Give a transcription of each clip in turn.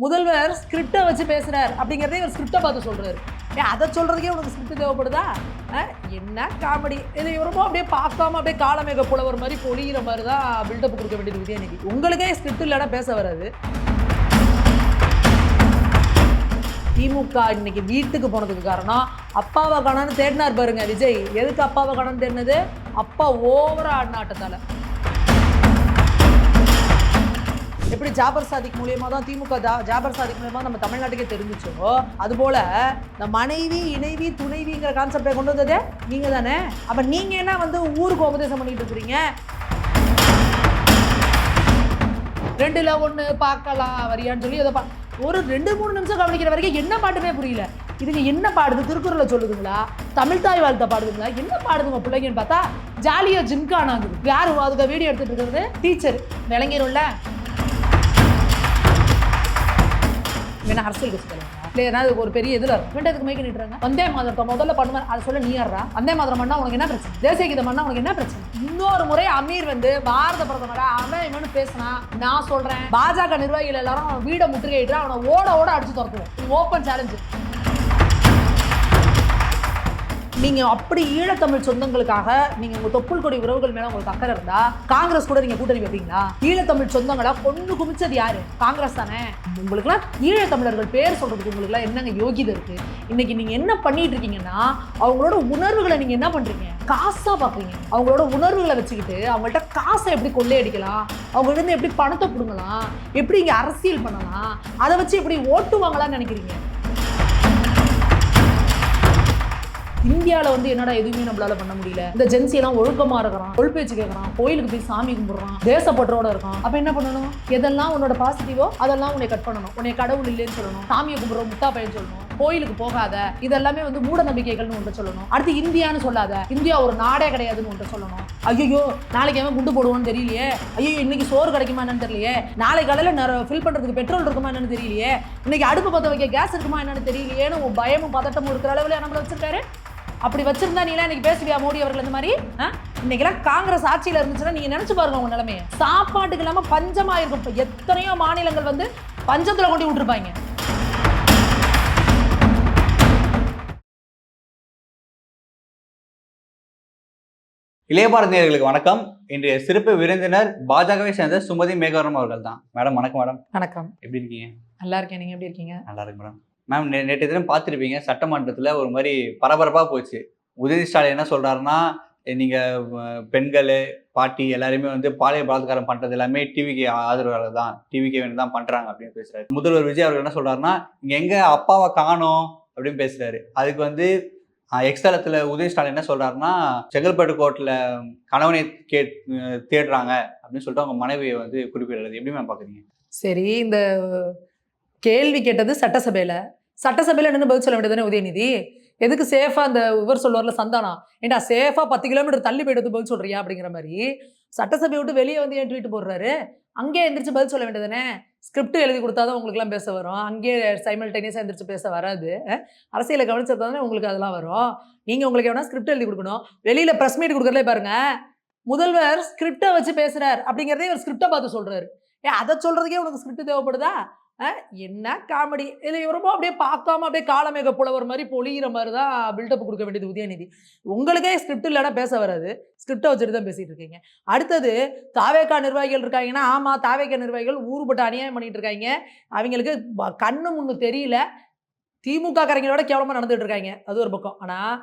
முதல்வர் ஸ்கிரிப்டை வச்சு பேசுறார் அப்படிங்கிறதே இவர் ஸ்கிரிப்டை பார்த்து சொல்றாரு. அதை சொல்றதுக்கே உனக்கு ஸ்கிரிப்ட் தேவைப்படுதா? என்ன காமெடி இது! இவருமோ அப்படியே பார்க்காம அப்படியே காலமேக புலவர் மாதிரி பொழிகிற மாதிரி தான் பில்டப் கொடுக்க வேண்டியது உதயநிதி. உங்களுக்கே ஸ்கிரிப்ட் இல்லைன்னா பேச வராது. திமுக இன்னைக்கு வீட்டுக்கு போனதுக்கு காரணம் அப்பாவை காணான்னு தேடினார் பாருங்க விஜய். எதுக்கு அப்பாவை காணான்னு தேடினது? அப்பா ஓவரா ஆடினாட்டத்தால. எப்படி ஜாபர் சாதிக் மூலியமா தான் திமுக ஜாபர் சாதிக் மூலியமா நம்ம தமிழ்நாட்டுக்கே தெரிஞ்சிச்சோ, அதுபோல இந்த மனைவி இணைவி துணைவிங்கிற கான்செப்டை கொண்டு வந்ததே நீங்க தானே. அப்ப நீங்க என்ன ஊருக்கு உபதேசம் பண்ணிட்டு இருக்கிறீங்க? 2ல் 1 பார்க்கலாம் வரியான்னு சொல்லி அதை ஒரு 2-3 நிமிஷம் கவனிக்கிற வரைக்கும் என்ன பாட்டுமே புரியல. இதுங்க என்ன பாடுது? திருக்குறளை சொல்லுதுங்களா? தமிழ் தாய் வாழ்த்தை பாடுதுங்களா? என்ன பாடுதுங்க பிள்ளைங்கன்னு பார்த்தா ஜாலியா ஜிம்கானாங்குது. யாரு அதுக்கு வீடியோ எடுத்துட்டு இருக்கிறது? டீச்சர். விளங்கிடும்ல என்ன அரசியல் கட்சி இல்லையா? ஒரு பெரிய இதுல ரெண்டாவதுக்கு மைக்க நிட்டுறாங்க. வந்தே மாதத்தை முதல்ல பண்ணுவேன் அதை சொல்ல நீ யாரா? வந்தே மாதம் பண்ணா உனக்கு என்ன பிரச்சனை? தேசிய கீதம் பண்ணா உனக்கு என்ன பிரச்சனை? இன்னொரு முறை அமீர் பாரத பிரதமரா அவன் இவனு பேசினா நான் சொல்றேன், பாஜக நிர்வாகிகள் எல்லாரும் வீடை முற்றுகையிட்டு அவனை ஓட ஓட அடிச்சு துரத்துவோம். Open challenge. நீங்க அப்படி ஈழத்தமிழ் சொந்தங்களுக்காக நீங்க உங்க தொப்புள் கொடி உறவுகள் மேல உங்களுக்கு அக்கறை இருந்தா காங்கிரஸ் கூட நீங்க கூட்டணி வைப்பீங்களா? ஈழத்தமிழ் சொந்தங்களா கொண்டு குமிச்சது யாரு? காங்கிரஸ் தானே. உங்களுக்குலாம் ஈழத்தமிழர்கள் பேர் சொல்றதுக்கு உங்களுக்குலாம் என்னங்க யோகிதை இருக்கு? இன்னைக்கு நீங்க என்ன பண்ணிட்டு இருக்கீங்கன்னா அவங்களோட உணர்வுகளை நீங்க என்ன பண்றீங்க? காசா பாக்குறீங்க. அவங்களோட உணர்வுகளை வச்சுக்கிட்டு அவங்கள்ட்ட காசை எப்படி கொள்ளையடிக்கலாம், அவங்கள்ட்ட இருந்து எப்படி பணத்தை பிடுங்கலாம், எப்படி இங்க அரசியல் பண்ணலாம், அதை வச்சு எப்படி ஓட்டுவாங்களான்னு நினைக்கிறீங்க. இந்தியாவில் என்னடா எதுவுமே நம்மளால பண்ண முடியல. இந்த ஜென்சி எல்லாம் ஒழுக்கமா இருக்கிறான், கொள் பேச்சு கேட்கறான், கோயிலுக்கு போய் சாமி கும்பிடுறான், தேசப்பற்றோட இருக்கான். அப்ப என்ன பண்ணணும்? எதெல்லாம் உன்னோட பாசிட்டிவோ அதெல்லாம் உன்னை கட் பண்ணணும். உன்னை கடவுள் இல்லைன்னு சொல்லணும், சாமியை கும்பிடுற முட்டா பையன் சொல்லணும், கோயிலுக்கு போகாத, இதெல்லாமே மூட நம்பிக்கைகள்னு ஒன்று சொல்லணும். அடுத்து இந்தியான்னு சொல்லாத, இந்தியா ஒரு நாடே கிடையாதுன்னு ஒன்று சொல்லணும். ஐயோ நாளைக்கு அவன் குண்டு போடுவான்னு தெரியலையே, ஐயோ இன்னைக்கு சோறு கிடைக்குமா என்னன்னு தெரியலையே, நாளைக்கு காலையில ஃபில் பண்றதுக்கு பெட்ரோல் இருக்குமா என்னன்னு தெரியலையே, இன்னைக்கு அடுப்பு பற்ற வைக்க கேஸ் இருக்குமா என்னன்னு தெரியலையேன்னு உன் பயமும் பதட்டமும் இருக்கிற அளவுல நம்மள வச்சிருக்காரு. அப்படி வச்சிருந்தா நீங்களா இன்னைக்கு பேசுவியா மோடி அவர்கள்? இந்த மாதிரி இன்னைக்கெல்லாம் காங்கிரஸ் ஆட்சியில இருந்துச்சுன்னா நீங்க நினைச்சு பாருங்க உங்க நிலைமையை. சாப்பாட்டுக்கு இல்லாம பஞ்சமா இருக்கும். எத்தனையோ மாநிலங்கள் பஞ்சத்துல கொண்டு விட்டுருப்பாங்க. இளைய பாரத நேயர்களுக்கு வணக்கம். இன்றைய சிறப்பு விருந்தினர் பாஜகவை சேர்ந்த சுமதி மேகவரம் அவர்கள் தான். மேடம் வணக்கம். மேடம் வணக்கம். எப்படி இருக்கீங்க? நல்லா இருக்கேன். நீங்க எப்படி இருக்கீங்க? நல்லா இருக்கு மேடம். மேம் நேற்று தினம் பார்த்துருப்பீங்க, சட்டமன்றத்தில் ஒரு மாதிரி பரபரப்பாக போச்சு. உதயநிதி ஸ்டாலின் என்ன சொல்கிறாருன்னா, நீங்கள் பெண்கள் பாட்டி எல்லாருமே பாலியல் பலாத்காரம் பண்ணுறது எல்லாமே டிவிக்கு ஆதரவாளர் தான், டிவிக்கு வேணும் தான் பண்ணுறாங்க அப்படின்னு பேசுகிறாரு. முதல்வர் விஜய் அவர்கள் என்ன சொல்கிறாருன்னா, இங்கே எங்கே அப்பாவை காணோம் அப்படின்னு பேசுகிறாரு. அதுக்கு எக்ஸ்தலத்தில் உதயநிதி ஸ்டாலின் என்ன சொல்கிறாருன்னா, செங்கல்பட்டு கோர்ட்டில் கணவனை தேடுறாங்க அப்படின்னு சொல்லிட்டு அவங்க மனைவியை குறிப்பிடுறது. எப்படி மேம் பார்க்குறீங்க? சரி, இந்த கேள்வி கேட்டது சட்டசபையில் நின்று பதில் சொல்ல வேண்டியதானே உதயநிதி? எதுக்கு சேஃபா அந்த இவர் சொல்லுவார்ல சந்தானா, ஏண்டா சேஃபா 10 கிலோமீட்டர் தள்ளி போயிட்டு பதில் சொல்றியா அப்படிங்கிற மாதிரி சட்டசபையை விட்டு வெளியே ஏன் ட்வீட் போடுறாரு? அங்கேயே எந்திரிச்சு பதில் சொல்ல வேண்டியதானே? ஸ்கிரிப்ட் எழுதி கொடுத்தாதான் உங்களுக்குலாம் பேச வரும். அங்கேயே சைமல்டேனியஸாக எந்திரிச்சு பேச வராது. அரசியலை கவனிச்சது தானே உங்களுக்கு அதெல்லாம் வரும். நீங்கள் உங்களுக்கு எவனா ஸ்கிரிப்ட் எழுதி கொடுக்கணும். வெளியில் ப்ரெஸ் மீட் கொடுக்குறதே பாருங்க, முதல்வர் ஸ்கிரிப்டை வச்சு பேசுறார் அப்படிங்கிறதே இவர் ஸ்கிரிப்டை பார்த்து சொல்றாரு. அதை சொல்றதுக்கே உனக்கு ஸ்கிரிப்ட் தேவைப்படுதா? என்ன காமெடி! இல்லை இவருமோ அப்படியே பார்க்காம அப்படியே காலமேக புலவர் மாதிரி பொழிகிற மாதிரி தான் பில்டப் கொடுக்க வேண்டியது உதயநிதி. உங்களுக்கே ஸ்கிரிப்ட் இல்லைன்னா பேச வராது, ஸ்கிரிப்டை வச்சுட்டு தான் பேசிட்டு இருக்கீங்க. அடுத்தது தாவேகா நிர்வாகிகள் இருக்காங்கன்னா, ஆமாம் தாவேகா நிர்வாகிகள் ஊருப்பட்ட அநியாயம் பண்ணிட்டு இருக்காங்க. அவங்களுக்கு கண்ணு முன்னு தெரியல, திமுக காரங்களோட கேவலமாக நடந்துட்டு இருக்காங்க. அது ஒரு பக்கம். ஆனால்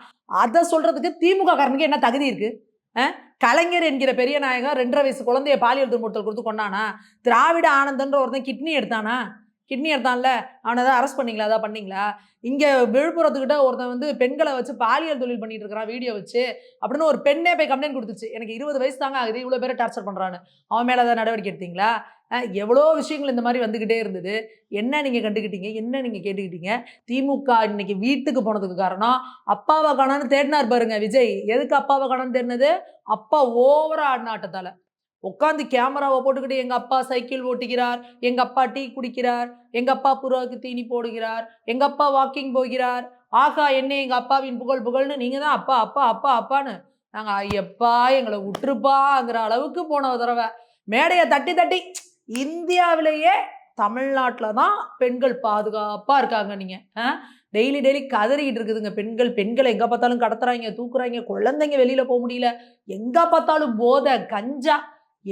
அதை சொல்றதுக்கு திமுக காரனுக்கு என்ன தகுதி இருக்கு? கலைஞர் என்கிற பெரிய நாயகன் 2.5 வயசு குழந்தைய பாலியல் துன்புறுத்தல் கொடுத்து கொண்டானா? திராவிட ஆனந்தன்ற ஒருத்தன் கிட்னி எடுத்தான்ல, அவனை தான் அரெஸ்ட் பண்ணீங்களா? அதான் பண்ணீங்களா? இங்கே விழுப்புரத்துக்கிட்ட ஒருத்தன் பெண்களை வச்சு பாலியல் தொழில் பண்ணிட்டு இருக்கிறான் வீடியோ வச்சு அப்படின்னு ஒரு பெண்ணே போய் கம்ப்ளைண்ட் கொடுத்துச்சு. எனக்கு 20 வயசு தாங்க ஆகுது, இவ்வளோ பேரை டார்ச்சர் பண்ணுறான்னு. அவன் மேலே ஏதாவது நடவடிக்கை எடுத்தீங்களா? எவ்வளோ விஷயங்கள் இந்த மாதிரி வந்துக்கிட்டே இருந்தது. என்ன நீங்கள் கண்டுக்கிட்டீங்க? என்ன நீங்கள் கேட்டுக்கிட்டீங்க? திமுக இன்னைக்கு வீட்டுக்கு போனதுக்கு காரணம் அப்பாவை காணான்னு தேடினார் பாருங்க விஜய். எதுக்கு அப்பாவை காணான்னு தேடினது? அப்பா ஓவரா ஆடினாட்டத்தால. உட்காந்து கேமராவை போட்டுக்கிட்டு எங்க அப்பா சைக்கிள் ஓட்டுகிறார், எங்க அப்பா டீ குடிக்கிறார், எங்க அப்பா புறாவுக்கு தீனி போடுகிறார், எங்க அப்பா வாக்கிங் போகிறார், ஆகா என்ன எங்க அப்பாவின் புகழ்னு நீங்க தான் அப்பா அப்பா அப்பா அப்பான்னு நாங்க ஐயப்பா எங்களை விட்டுருப்பாங்கிற அளவுக்கு போன தடவை மேடையை தட்டி இந்தியாவிலேயே தமிழ்நாட்டில் தான் பெண்கள் பாதுகாப்பாக இருக்காங்க. நீங்கள் டெய்லி டெய்லி கதறிக்கிட்டு இருக்குதுங்க பெண்கள். பெண்களை எங்கே பார்த்தாலும் கடத்துறாங்க, தூக்குறாங்க, குழந்தைங்க வெளியில் போக முடியல, எங்கே பார்த்தாலும் போதை, கஞ்சா,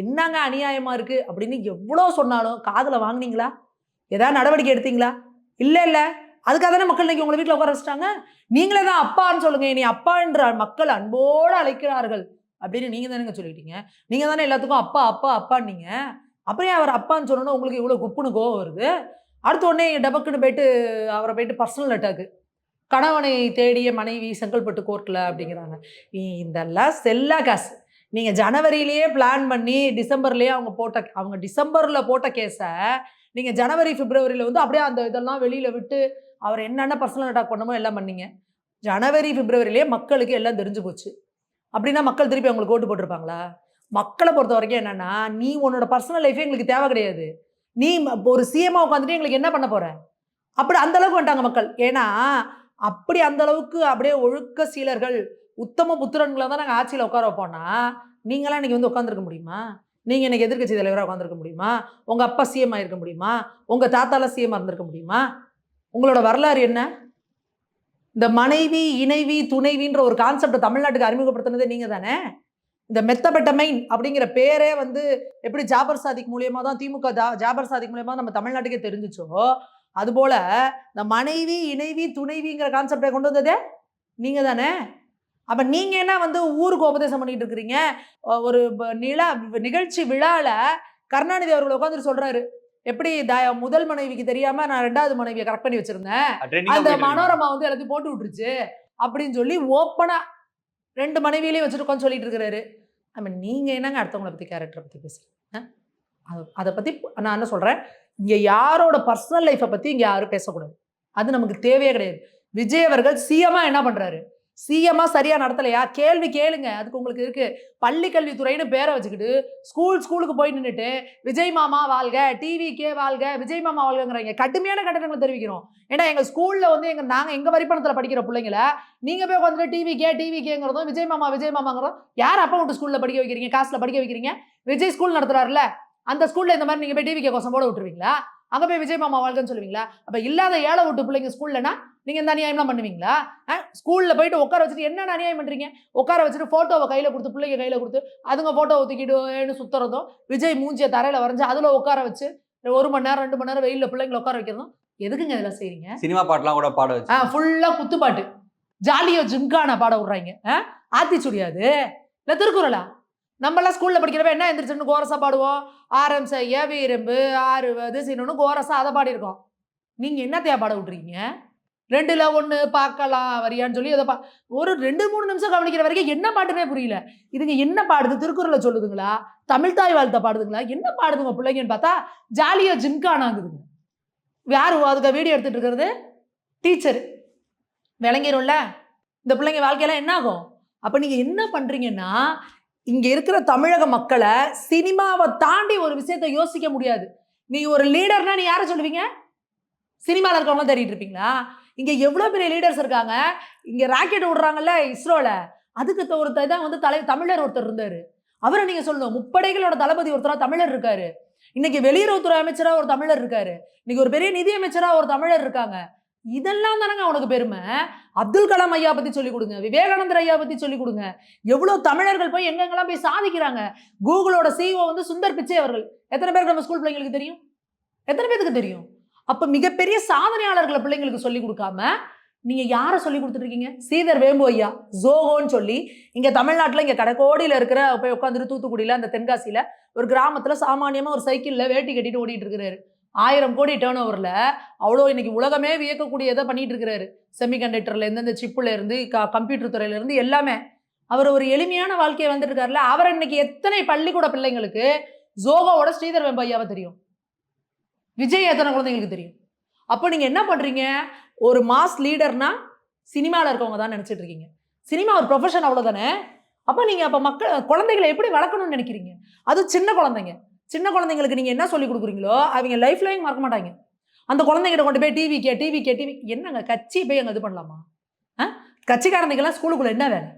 என்னங்க அநியாயமாக இருக்குது அப்படின்னு எவ்வளோ சொன்னாலும் காதில் வாங்கினீங்களா? ஏதாவது நடவடிக்கை எடுத்தீங்களா? இல்லை இல்லை. அதுக்காக தானே மக்கள் இன்னைக்கு உங்களை வீட்டில் உட்கார வச்சுட்டாங்க. நீங்களே தான் அப்பான்னு சொல்லுங்க. இனி அப்பா என்ற மக்கள் அன்போடு அழைக்கிறார்கள் அப்படின்னு நீங்க தானேங்க சொல்லிட்டீங்க. நீங்க தானே எல்லாத்துக்கும் அப்பா அப்பா அப்பான்னீங்க. அப்புறம் அவர் அப்பான்னு சொன்னோன்னா உங்களுக்கு இவ்வளோ குப்புன்னு கோவம் வருது. அடுத்த உடனே டபக்குன்னு போயிட்டு அவரை போயிட்டு பர்சனல் அட்டாக்கு. கணவனை தேடிய மனைவி செங்கல்பட்டு கோர்ட்டில் அப்படிங்கிறாங்க. இதெல்லாம் செல்லா காசு. நீங்கள் ஜனவரியிலேயே பிளான் பண்ணி டிசம்பர்லேயே அவங்க டிசம்பரில் போட்ட கேஸை நீங்கள் ஜனவரி பிப்ரவரியில் வந்து அப்படியே அந்த இதெல்லாம் வெளியில் விட்டு அவர் என்னென்ன பர்சனல் அட்டாக் பண்ணமோ எல்லாம் பண்ணீங்க. ஜனவரி பிப்ரவரியிலேயே மக்களுக்கு எல்லாம் தெரிஞ்சு போச்சு. அப்படின்னா மக்கள் திருப்பி அவங்களுக்கு ஓட்டு போட்டிருப்பாங்களா? மக்களை பொறுத்த வரைக்கும் என்னன்னா, நீ உன்னோட பர்சனல் லைஃபே எங்களுக்கு தேவை கிடையாது. நீ ஒரு சிஎம்மா உட்காந்துட்டு எங்களுக்கு என்ன பண்ண போற? அப்படி அந்த அளவுக்கு வந்துட்டாங்க மக்கள். ஏன்னா அப்படி அந்த அளவுக்கு அப்படியே ஒழுக்க சீலர்கள், உத்தம புத்திரன்களை தான் நாங்கள் ஆட்சியில் உட்கார வைப்போம்னா, நீங்களாம் இன்னைக்கு வந்து உட்காந்துருக்க முடியுமா? நீங்கள் இன்னைக்கு எதிர்க்கட்சி தலைவராக உட்காந்துருக்க முடியுமா? உங்கள் அப்பா சிஎம் ஆயிருக்க முடியுமா? உங்கள் தாத்தாலாம் சிஎம் இருந்திருக்க முடியுமா? உங்களோட வரலாறு என்ன? இந்த மனைவி, இணைவி, துணைவின்ற ஒரு கான்செப்டை தமிழ்நாட்டுக்கு அறிமுகப்படுத்தினதே நீங்க தானே. இந்த மெத்தபெட்டமைன் அப்படிங்கிற பேரே வந்து எப்படி ஜாபர் சாதிக் மூலியமா தான் திமுக ஜாபர் சாதிக் மூலியமா நம்ம தமிழ்நாட்டுக்கே தெரிஞ்சிச்சோ, அதுபோல இந்த மனைவி, இணைவி, துணைவிங்கிற கான்செப்டை கொண்டு வந்ததே நீங்க தானே. அப்ப நீங்க என்ன வந்து ஊருக்கு உபதேசம் பண்ணிட்டு இருக்கிறீங்க? ஒரு நிகழ்ச்சி விழால கருணாநிதி அவர்கள் உட்கார்ந்து சொல்றாரு, எப்படி முதல் மனைவிக்கு தெரியாம நான் 2வது மனைவியை கரெக்ட் பண்ணி வச்சிருந்தேன், அந்த மனோரமா வந்து எல்லாத்தையும் போட்டு விட்டுருச்சு அப்படின்னு சொல்லி ஓப்பனா 2 மனைவியிலையும் வச்சுட்டு உட்காந்து சொல்லிட்டு இருக்கிறாரு. நீங்க என்னங்க அடுத்தவங்களை பத்தி கேரக்டரை பத்தி பேசுறீங்க? அதை பத்தி நான் என்ன சொல்றேன், இங்க யாரோட பர்சனல் லைஃபை பத்தி இங்க யாரும் பேசக்கூடாது. அது நமக்கு தேவையே கிடையாது. விஜய் அவர்கள் சிஎம்மா என்ன பண்றாரு? சிஎம்மா சரியா நடத்தலையா? கேள்வி கேளுங்க. அதுக்கு உங்களுக்கு இருக்கு. பள்ளி கல்வித்துறைன்னு பேரை வச்சுக்கிட்டு ஸ்கூலுக்கு போய் நின்றுட்டு விஜய் மாமா வாழ்க, டிவிகே வாழ்க, விஜய் மாமா வாழ்கிறாங்க. கடுமையான கண்டனங்களை தெரிவிக்கிறோம். ஏன்னா எங்க ஸ்கூல்ல வந்து நாங்க எங்க வரிப்பணத்துல படிக்கிற பிள்ளைங்களை நீங்க போய் உட்காந்துட்டு டிவிகேங்கிறதும் விஜய் மாமாங்கிறதும் யார் அப்பா விட்டு ஸ்கூல்ல படிக்க வைக்கிறீங்க? காசுல படிக்க வைக்கிறீங்க? விஜய் ஸ்கூல் நடத்துறாருல, அந்த ஸ்கூல்ல இந்த மாதிரி நீங்க போய் டிவிகே கோசம் போட விட்டுருவீங்களா? அங்க போய் விஜய் மாமா வாழ்கன்னு சொல்லுவீங்களா? அப்ப இல்லாத ஏழை விட்டு பிள்ளைங்க ஸ்கூல்லனா நீங்க இந்த அநியாயம்லாம் பண்ணுவீங்களா? ஸ்கூல்ல போயிட்டு உட்கார வச்சுட்டு என்னென்ன அநியாயம் பண்றீங்க? உட்கார வச்சுட்டு போட்டோவை கையில கொடுத்து பிள்ளைங்க கையில கொடுத்து அதுங்க போட்டோவை தூக்கிட்டு சுத்துறதும், விஜய் மூஞ்சிய தரையில வரைஞ்சு அதுல உட்கார வச்சு 1 மணி நேரம் 2 மணி நேரம் வெயில்ல பிள்ளைங்களை உட்கார வைக்கிறதும் எதுக்குங்க இதெல்லாம் செய்றீங்க? சினிமா பாட்டுலாம் கூட பாட வச்சு ஃபுல்லா குத்துப்பாட்டு, ஜாலியோ ஜிம்கான பாட விடுறாங்க. ஆத்திச்சுடியாது இல்ல திருக்குறளா? நம்மளாம் ஸ்கூல்ல படிக்கிறப்ப என்ன எந்திரிச்சுன்னு கோரஸா பாடுவோம். ஆரம் செய்ய வீரம்பு ஆறுவது சின்னு கோரஸா அதை பாடியிருக்கோம். நீங்க என்னத்தையா பாட விட்டுறீங்க? 2ல 1 பார்க்கலாம் வரியான்னு சொல்லி அதை ஒரு 2-3 நிமிஷம் கவனிக்கிற வரைக்கும் என்ன பாட்டுனே புரியல. இதுங்க என்ன பாடுது? திருக்குறளை சொல்லுதுங்களா? தமிழ் தாய் வாழ்த்தை பாடுதுங்களா? என்ன பாடுதுங்க பிள்ளைங்கன்னு பார்த்தா ஜாலியா ஜிம்கானாங்குதுங்க. யாரு அதுக்கு வீடியோ எடுத்துட்டு இருக்கிறது? டீச்சர். விளங்கிரும்ல இந்த பிள்ளைங்க வாழ்க்கையெல்லாம் என்ன ஆகும்? அப்ப நீங்க என்ன பண்றீங்கன்னா, இங்க இருக்கிற தமிழக மக்களை சினிமாவை தாண்டி ஒரு விஷயத்தை யோசிக்க முடியாது. நீ ஒரு லீடர்னா நீ யாரை சொல்லுவீங்க? சினிமாவில் இருக்கவங்க தேடிட்டு இருப்பீங்களா? இங்க எவ்வளவு பெரிய லீடர்ஸ் இருக்காங்க. இங்க ராக்கெட் விடுறாங்கல்ல இஸ்ரோல, அதுக்கு ஒருத்தர் தான் வந்து தமிழர் ஒருத்தர் இருந்தாரு. அவரை நீங்க சொல்லணும். முப்படைகளோட தளபதி ஒருத்தரா தமிழர் இருக்காரு. இன்னைக்கு வெளியுறவுத்துறை அமைச்சரா ஒரு தமிழர் இருக்காரு. இன்னைக்கு ஒரு பெரிய நிதி அமைச்சரா ஒரு தமிழர் இருக்காங்க. இதெல்லாம் தானங்க அவனுக்கு பெருமை. அப்துல் கலாம் ஐயா பத்தி சொல்லிக் கொடுங்க, விவேகானந்தர் ஐயா பத்தி சொல்லிக் கொடுங்க. எவ்வளவு தமிழர்கள் போய் எங்கெங்கெல்லாம் போய் சாதிக்கிறாங்க. கூகுளோட சிஇஓ வந்து சுந்தர் பிச்சை அவர்கள். எத்தனை பேருக்கு நம்ம ஸ்கூல் பிள்ளைங்களுக்கு தெரியும்? எத்தனை பேருக்கு தெரியும்? அப்ப மிகப்பெரிய சாதனையாளர்களை பிள்ளைங்களுக்கு சொல்லிக் கொடுக்காம நீங்க யாரை சொல்லி கொடுத்துட்டு இருக்கீங்க? ஸ்ரீதர் வேம்பு ஐயா ஜோகோன்னு சொல்லி இங்க தமிழ்நாட்டுல இங்க கடைக்கோடியில இருக்கிற போய் உட்காந்துட்டு தூத்துக்குடியில அந்த தென்காசியில ஒரு கிராமத்துல சாமானியமா ஒரு சைக்கிள்ல வேட்டி கட்டிட்டு ஓடிட்டு இருக்கிறாரு. 1000 கோடி டேர்ன் ஓவர்ல அவ்வளோ இன்னைக்கு உலகமே வியக்கக்கூடியதை பண்ணிட்டு இருக்கிறாரு. செமிகண்டக்டர்ல இருந்து இந்த சிப்புல இருந்து கம்ப்யூட்டர் துறையில இருந்து எல்லாமே அவர் ஒரு எளிமையான வாழ்க்கையை வந்துட்டு இருக்காருல்ல. அவர் இன்னைக்கு எத்தனை பள்ளிக்கூட பிள்ளைங்களுக்கு ஜோகோவோட ஸ்ரீதர் வேம்பு ஐயாவை தெரியும்? விஜய் எத்தனை குழந்தைங்களுக்கு தெரியும்? அப்போ நீங்க என்ன பண்றீங்க? ஒரு மாஸ் லீடர்னா சினிமாவில் இருக்கவங்க தான் நினைச்சிட்டு இருக்கீங்க. சினிமா ஒரு ப்ரொஃபஷன் அவ்வளவுதானே. அப்போ நீங்க அப்ப குழந்தைகளை எப்படி வளர்க்கணும்னு நினைக்கிறீங்க? அது சின்ன குழந்தைங்க. சின்ன குழந்தைங்களுக்கு நீங்க என்ன சொல்லி கொடுக்குறீங்களோ அவங்க லைஃப் லாங் மறக்க மாட்டாங்க. அந்த குழந்தைகிட்ட கொண்டு போய் டிவி என்னங்க கட்சி போய் அங்க இது பண்ணலாமா? கட்சிக்காரங்களுக்கெல்லாம் ஸ்கூலுக்குள்ள என்ன வேலை?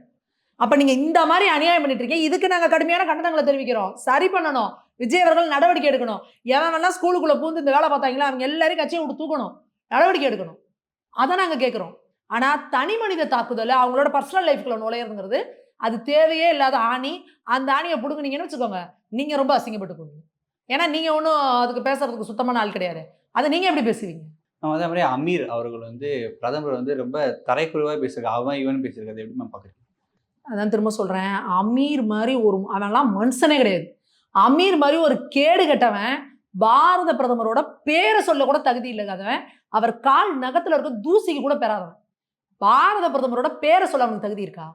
அப்ப நீங்க இந்த மாதிரி அநியாயம் பண்ணிட்டு இருக்கீங்க. இதுக்கு நாங்க கடுமையான கண்டனங்களை தெரிவிக்கிறோம். சரி பண்ணணும். விஜய் அவர்கள் நடவடிக்கை எடுக்கணும். எவன் வேணா ஸ்கூலுக்குள்ள பூந்து இந்த வேலை பார்த்தாங்களா அவங்க எல்லாரையும் கட்சியை விட்டு தூக்கணும், நடவடிக்கை எடுக்கணும். அதை நாங்க கேட்கிறோம். ஆனா தனி மனித தாக்குதல், அவங்களோட பர்சனல் லைஃப்குள்ள நுழையிறதுங்கிறது அது தேவையே இல்லாத ஆணி. அந்த ஆணியை புடுங்குனீங்கன்னு வச்சுக்கோங்க, நீங்க ரொம்ப அசிங்கப்பட்டு போவீங்க. ஏன்னா நீங்க ஒன்றும் அதுக்கு பேசுறதுக்கு சுத்தமான ஆள் கிடையாது. அதை நீங்க எப்படி பேசுவீங்க? அதே மாதிரி அமீர் அவர்கள் வந்து பிரதமர் வந்து ரொம்ப தரைக்குறைவா பேசியிருக்காரு. அவன் இவன் பேசியிருக்காரு. எப்படி மேம் பார்க்குறீங்க? அதான் திரும்ப சொல்றேன். அமீர் மாதிரி அவன்லாம் மனுஷனே கிடையாது. அமீர் மாதிரி ஒரு கேடு கெட்டவன், பாரத பிரதமரோட பேரை சொல்ல கூட தகுதி இல்லாதவன், அவர் கால் நகத்துல இருக்க தூசிக்கு கூட பெறாதவன். பாரத பிரதமரோட பேரை சொல்ல அவனுக்கு தகுதி இருக்கா?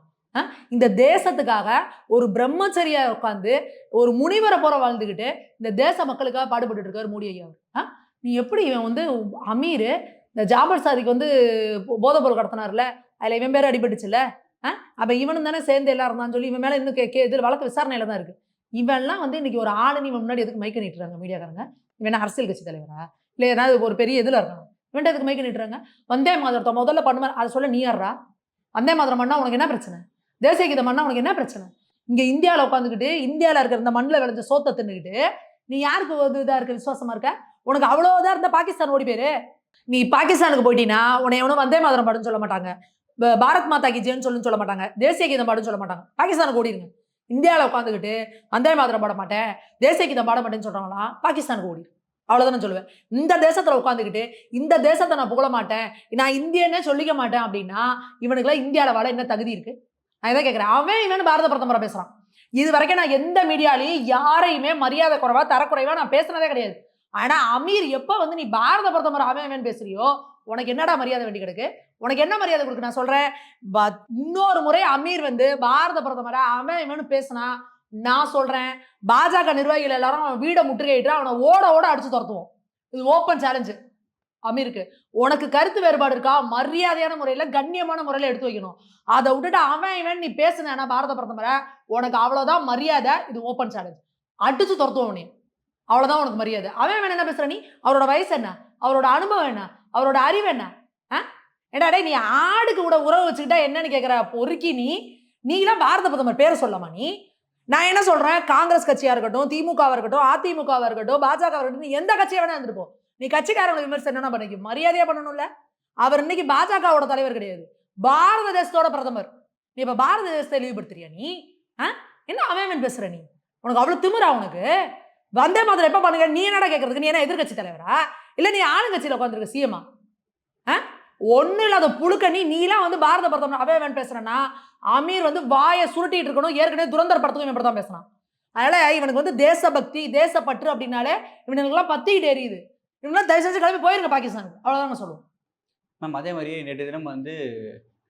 இந்த தேசத்துக்காக ஒரு பிரம்மச்சரியா உட்கார்ந்து ஒரு முனிவரை போல வாழ்ந்துகிட்டு இந்த தேச மக்களுக்காக பாடுபட்டு இருக்காரு மோடி ஐயா. நீ எப்படி இவன் வந்து அமீர் இந்த ஜாபர் சாதிக்கு வந்து போதைப் பொருள் கடத்தினார்ல, அதுல இவன் பேர் அடிபட்டுச்சுல்ல, அப்ப இவனும் தானே சேர்ந்து எல்லாம் இருந்தான்னு சொல்லி இவன் மேல இன்னும் இது வழக்கு விசாரணையில தான் இருக்கு. இவன்லாம் வந்து இன்னைக்கு ஒரு ஆளுன்னு இவன் முன்னாடி எதுக்கு மைக்க நீட்டுறாங்க மீடியாக்காரங்க? இவன் அரசியல் கட்சி தலைவரா இல்ல ஏதாவது ஒரு பெரிய இதுல இருக்கான்? இவன்ட்டு எதுக்கு மைக்க நீட்டுறாங்க? வந்தே மாதரத்தை முதல்ல பண்ணுவேன் அதை சொல்ல நீ யாரா? வந்தே மாதரம் பண்ணா உனக்கு என்ன பிரச்சனை? தேசிய கீதம் பண்ணா உனக்கு என்ன பிரச்சனை? இங்க இந்தியாவில் உட்காந்துக்கிட்டு இந்தியாவில் இருக்கிற இந்த மண்ணில் விளைஞ்ச சோத்தை தின்னுக்கிட்டு நீ யாருக்கு இதா இருக்க விசுவாசமா இருக்க? உனக்கு அவ்வளவுதான் இருந்தா பாகிஸ்தான் ஓடி பேரு. நீ பாகிஸ்தானுக்கு போயிட்டீங்கன்னா உன்னை எவனும் வந்தே மாதரம் பாடுன்னு சொல்ல மாட்டாங்க, பாரத் மாதா கி ஜெய்ன்னு சொல்ல மாட்டாங்க, தேசிய கீதம் பாடுன்னு சொல்ல மாட்டாங்க. பாகிஸ்தானுக்கு ஓடிடுங்க. இந்தியாவில் உட்காந்துக்கிட்டு வந்தே மாதரம் பாட மாட்டேன், தேசிய கீதம் பாட மாட்டேன்னு சொல்றாங்களா, பாகிஸ்தானுக்கு ஓடிடு. அவ்வளவுதான் நான் சொல்லுவேன். இந்த தேசத்துல உட்காந்துக்கிட்டு இந்த தேசத்தை நான் புகழ மாட்டேன், நான் இந்தியன்னே சொல்லிக்க மாட்டேன் அப்படின்னா இவனுக்குலாம் இந்தியாவில் வாழ என்ன தகுதி இருக்கு? நான் இதை கேட்கிறேன். அவன் இவன் பாரத பிரதமரை பேசுறான். இது வரைக்கும் நான் எந்த மீடியாலையும் யாரையுமே மரியாதை குறைவா தரக்குறைவா நான் பேசுனதே கிடையாது. ஆனா அமீர் எப்ப வந்து நீ பாரத பிரதமர் அவன் இவன் பேசுறியோ உனக்கு என்னடா மரியாதை வேண்டி கிடக்கு? உனக்கு என்ன மரியாதை கொடுக்கு? நான் சொல்றேன், இன்னொரு முறை அமீர் வந்து பாரத பிரதமரை அவன் இவன் பேசினா நான் சொல்றேன், பாஜக நிர்வாகிகள் எல்லாரும் அவன் வீடை முற்றுகையிட்டு அவனை ஓட ஓட அடிச்சு துரத்துவோம். இது ஓப்பன் சேலஞ்சு அமீருக்கு. உனக்கு கருத்து வேறுபாடு இருக்கா, மரியாதையான முறையில கண்ணியமான முறையில எடுத்து வைக்கணும். அதை விட்டுட்டு அவன் இவன் நீ பேசுனா பாரத பிரதமரை, உனக்கு அவ்வளவுதான் மரியாதை. இது ஓப்பன் சேலஞ்ச். அடிச்சு துரத்துவோம் நீ, அவ்வளவுதான் உனக்கு மரியாதை. அவன் என்ன பேசுற நீ? அவரோட வயசு என்ன, அவரோட அனுபவம் என்ன, அவரோட அறிவு என்ன? ஏடாடே நீ ஆடுக்கு கூட உறவு வச்சுக்கிட்டா என்னன்னு கேட்கிற பொறுக்கி நீலாம் பாரத பிரதமர் பேரை சொல்லமா நீ? நான் என்ன சொல்றேன், காங்கிரஸ் கட்சியா இருக்கட்டும், திமுகவா இருக்கட்டும், அதிமுகவா இருக்கட்டும், பாஜக இருக்கட்டும், எந்த கட்சியா வேணா இருந்துட்டு போ, நீ கட்சிக்காரங்களை விமர்சனம் என்ன பண்ணிக்க மரியாதையா பண்ணணும்ல. அவர் இன்னைக்கு பாஜகவோட தலைவர் கிடையாது, பாரத தேசத்தோட பிரதமர். நீ இப்ப பாரத தேசத்தை இழிவுபடுத்துறியா நீ? என்ன அவன் பேசுற நீ? உனக்கு அவ்வளவு திமிரா? உனக்கு வந்தே மாதிரி எப்ப பண்ணுங்க? நீ என்னடா கேட்கறதுக்கு? நீ என்ன எதிர்கட்சி தலைவரா இல்ல நீ ஆளுங்கட்சியில உட்காந்துருக்க சிஎம்மா? ஒண்ணு இல்லாத புழுக்க நீலாம் வந்து பாரத பிரதமர் அவன் பேசுறனா, அமீர் வந்து வாயை சுருட்டிட்டு இருக்கணும். ஏற்கனவே துரந்தர் படத்துக்கும் இவன் தான் பேசுறான். அதனால இவனுக்கு வந்து தேசபக்தி தேசப்பற்று அப்படின்னாலே இவனுக்குலாம் பத்திக்கிட்டு எரியுது. இவங்களாம் தயவு செஞ்சு கிளம்பி போயிருங்க பாகிஸ்தானுக்கு, அவ்வளவுதான் சொல்லுவோம். மேம் அதே மாதிரி நேற்று தினம் வந்து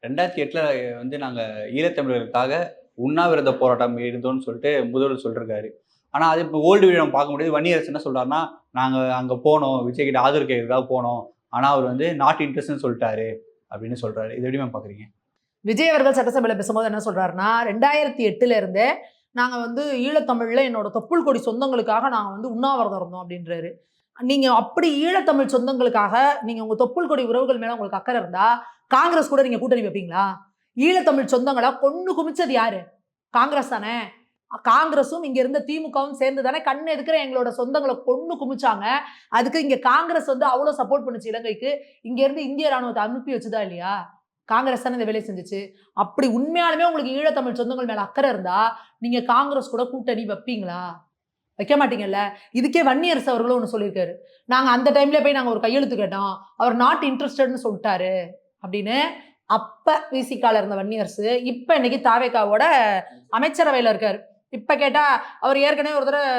2008 வந்து நாங்க ஈழத்தமிழர்களுக்காக உண்ணாவிரத போராட்டம் இருந்தோம்னு சொல்லிட்டு முதல்வர் சொல்லிருக்காரு. ஆனா அது இப்போ ஓல்டு வீடியோ நம்ம பார்க்க முடியாது. வன்னியரசு என்ன சொல்றாருன்னா, நாங்க அங்க போனோம், விஜய் கிட்ட ஆதரவு கேட்கறதுக்காக போனோம், ஆனா அவர் வந்து நாட் இன்ட்ரெஸ்ட்னு சொல்லிட்டாரு அப்படின்னு சொல்றாரு. இது எப்படி மேம் பாக்குறீங்க? விஜய் அவர்கள் சட்டசபையில பேசும்போது என்ன சொல்றாருன்னா, 2008 இருந்தே நாங்க வந்து ஈழத்தமிழ்ல என்னோட தொப்புள் கொடி சொந்தங்களுக்காக நாங்க வந்து உண்ணாவிரதம் இருந்தோம் அப்படின்றாரு. நீங்க அப்படி ஈழத்தமிழ் சொந்தங்களுக்காக நீங்க உங்க தொப்புள் கொடி உறவுகள் மேல உங்களுக்கு அக்கறை இருந்தா காங்கிரஸ் கூட நீங்க கூட்டணி வைப்பீங்களா? ஈழத்தமிழ் சொந்தங்களை கொன்னு குமிச்சது யாரு? காங்கிரஸ் தானே. காங்கிரஸும் இங்க இருந்த திமுகவும் சேர்ந்து தானே கண்ணு எதுக்குற எங்களோட சொந்தங்களை கொன்னு குமிச்சாங்க. அதுக்கு இங்க காங்கிரஸ் வந்து அவ்வளவு சப்போர்ட் பண்ணுச்சு இலங்கைக்கு. இங்க இருந்து இந்திய ராணுவத்தை அனுப்பி வச்சுதா இல்லையா? காங்கிரஸ் தானே இந்த வேலையை செஞ்சுச்சு. அப்படி உண்மையாலுமே உங்களுக்கு ஈழத்தமிழ் சொந்தங்கள் மேல அக்கறை இருந்தா நீங்க காங்கிரஸ் கூட கூட்டணி வைப்பீங்களா? வைக்க மாட்டீங்கல்ல. இதுக்கே வன்னியரசு அவர்களும் ஒன்று சொல்லியிருக்காரு, நாங்க அந்த டைம்ல போய் நாங்க ஒரு கையெழுத்து கேட்டோம், அவர் நாட் இன்ட்ரெஸ்டட்னு சொல்லிட்டாரு அப்படின்னு. அப்ப விசிகால இருந்த வன்னியரசு இப்ப இன்னைக்கு தாவேகாவோட அமைச்சரவையில இருக்காரு. இப்ப கேட்டா அவர் ஏற்கனவே ஒரு தடவை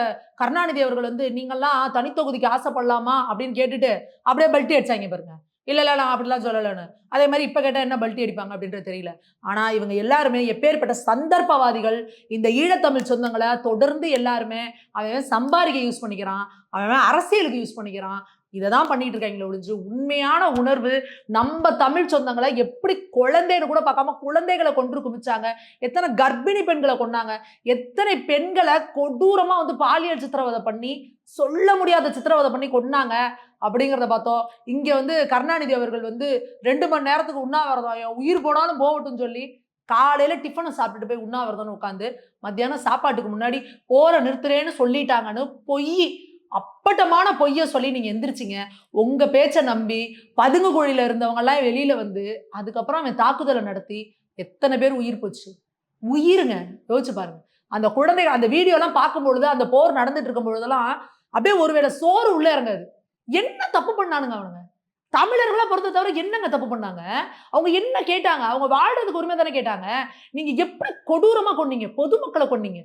கருணாநிதி அவர்கள் வந்து நீங்கெல்லாம் தனித்தொகுதிக்கு ஆசைப்படலாமா அப்படின்னு கேட்டுட்டு அப்படியே பல்ட்டி அடிச்சாங்க பாருங்க. இல்ல நான் அப்படிலாம் சொல்லலன்னு. அதே மாதிரி இப்ப கேட்டா என்ன பல்ட்டி அடிப்பாங்க அப்படின்றது தெரியல. ஆனா இவங்க எல்லாருமே எப்பேற்பட்ட சந்தர்ப்பவாதிகள். இந்த ஈழத்தமிழ் சொந்தங்களை தொடர்ந்து எல்லாருமே அவன் சம்பாதிக்க யூஸ் பண்ணிக்கிறான், அவன் அரசியலுக்கு யூஸ் பண்ணிக்கிறான். இதைதான் பண்ணிட்டு இருக்காங்களே ஒழிஞ்சு உண்மையான உணர்வு நம்ம தமிழ் சொந்தங்களை எப்படி குழந்தைன்னு கூட பார்க்காம குழந்தைகளை கொன்று குமிச்சாங்க, எத்தனை கர்ப்பிணி பெண்களை கொண்டாங்க, எத்தனை பெண்களை கொடூரமா வந்து பாலியல் சித்திரவதை பண்ணி சொல்ல முடியாத சித்திரவதை பண்ணி கொண்டாங்க அப்படிங்கிறத பார்த்தோம். இங்க வந்து கருணாநிதி அவர்கள் வந்து 2 மணி நேரத்துக்கு உண்ணாவிரதம் உயிர் போனாலும் போகட்டும் சொல்லி காலையில டிஃபனை சாப்பிட்டுட்டு போய் உண்ணாவிரதம்னு உட்காந்து மத்தியானம் சாப்பாட்டுக்கு முன்னாடி போற நிறுத்துறேன்னு சொல்லிட்டாங்கன்னு பொய், அப்பட்டமான பொய்ய சொல்லி நீங்க எந்திரிச்சிங்க. உங்க பேச்ச நம்பி பதுங்கு குழியில இருந்தவங்க எல்லாம் வெளியில வந்து அதுக்கப்புறம் அவன் தாக்குதலை நடத்தி எத்தனை பேர் உயிர் போச்சு. உயிருங்க, யோசிச்சு பாருங்க. அந்த குழந்தைகள் அந்த வீடியோ எல்லாம் பார்க்கும் பொழுது, அந்த போர் நடந்துட்டு இருக்கும் பொழுதெல்லாம் அப்படியே ஒருவேளை சோறு உள்ள இறங்காது. என்ன தப்பு பண்ணானுங்க அவனுங்க? தமிழர்களா பொறுத்த தவிர என்னங்க தப்பு பண்ணாங்க? அவங்க என்ன கேட்டாங்க? அவங்க வாழ்றதுக்கு உரிமை தானே கேட்டாங்க. நீங்க எப்படி கொடூரமா கொன்னீங்க? பொதுமக்களை கொன்னீங்க.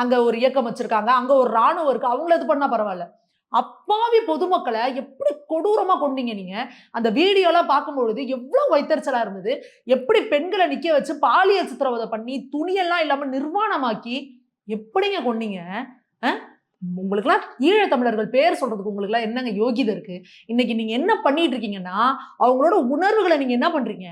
அங்க ஒரு இயக்கம் வச்சிருக்காங்க, அங்க ஒரு ராணுவம் இருக்கு, அவங்கள இது பண்ணா பரவாயில்ல. அப்பாவி பொதுமக்களை எப்படி கொடூரமா கொன்னீங்க நீங்க? அந்த வீடியோ எல்லாம் பார்க்கும்பொழுது எவ்வளவு வைத்தறிச்சலா இருந்தது. எப்படி பெண்களை நிக்க வச்சு பாலியல் சித்திரவதை பண்ணி துணியெல்லாம் இல்லாம நிர்வாணமாக்கி எப்படிங்க கொன்னீங்க? உங்களுக்கெல்லாம் ஈழத் தமிழர்கள் பேர் சொல்றதுக்கு உங்களுக்கெல்லாம் என்னங்க யோகிதை இருக்கு? இன்னைக்கு நீங்க என்ன பண்ணிட்டு இருக்கீங்கன்னா, அவங்களோட உணர்வுகளை நீங்க என்ன பண்றீங்க?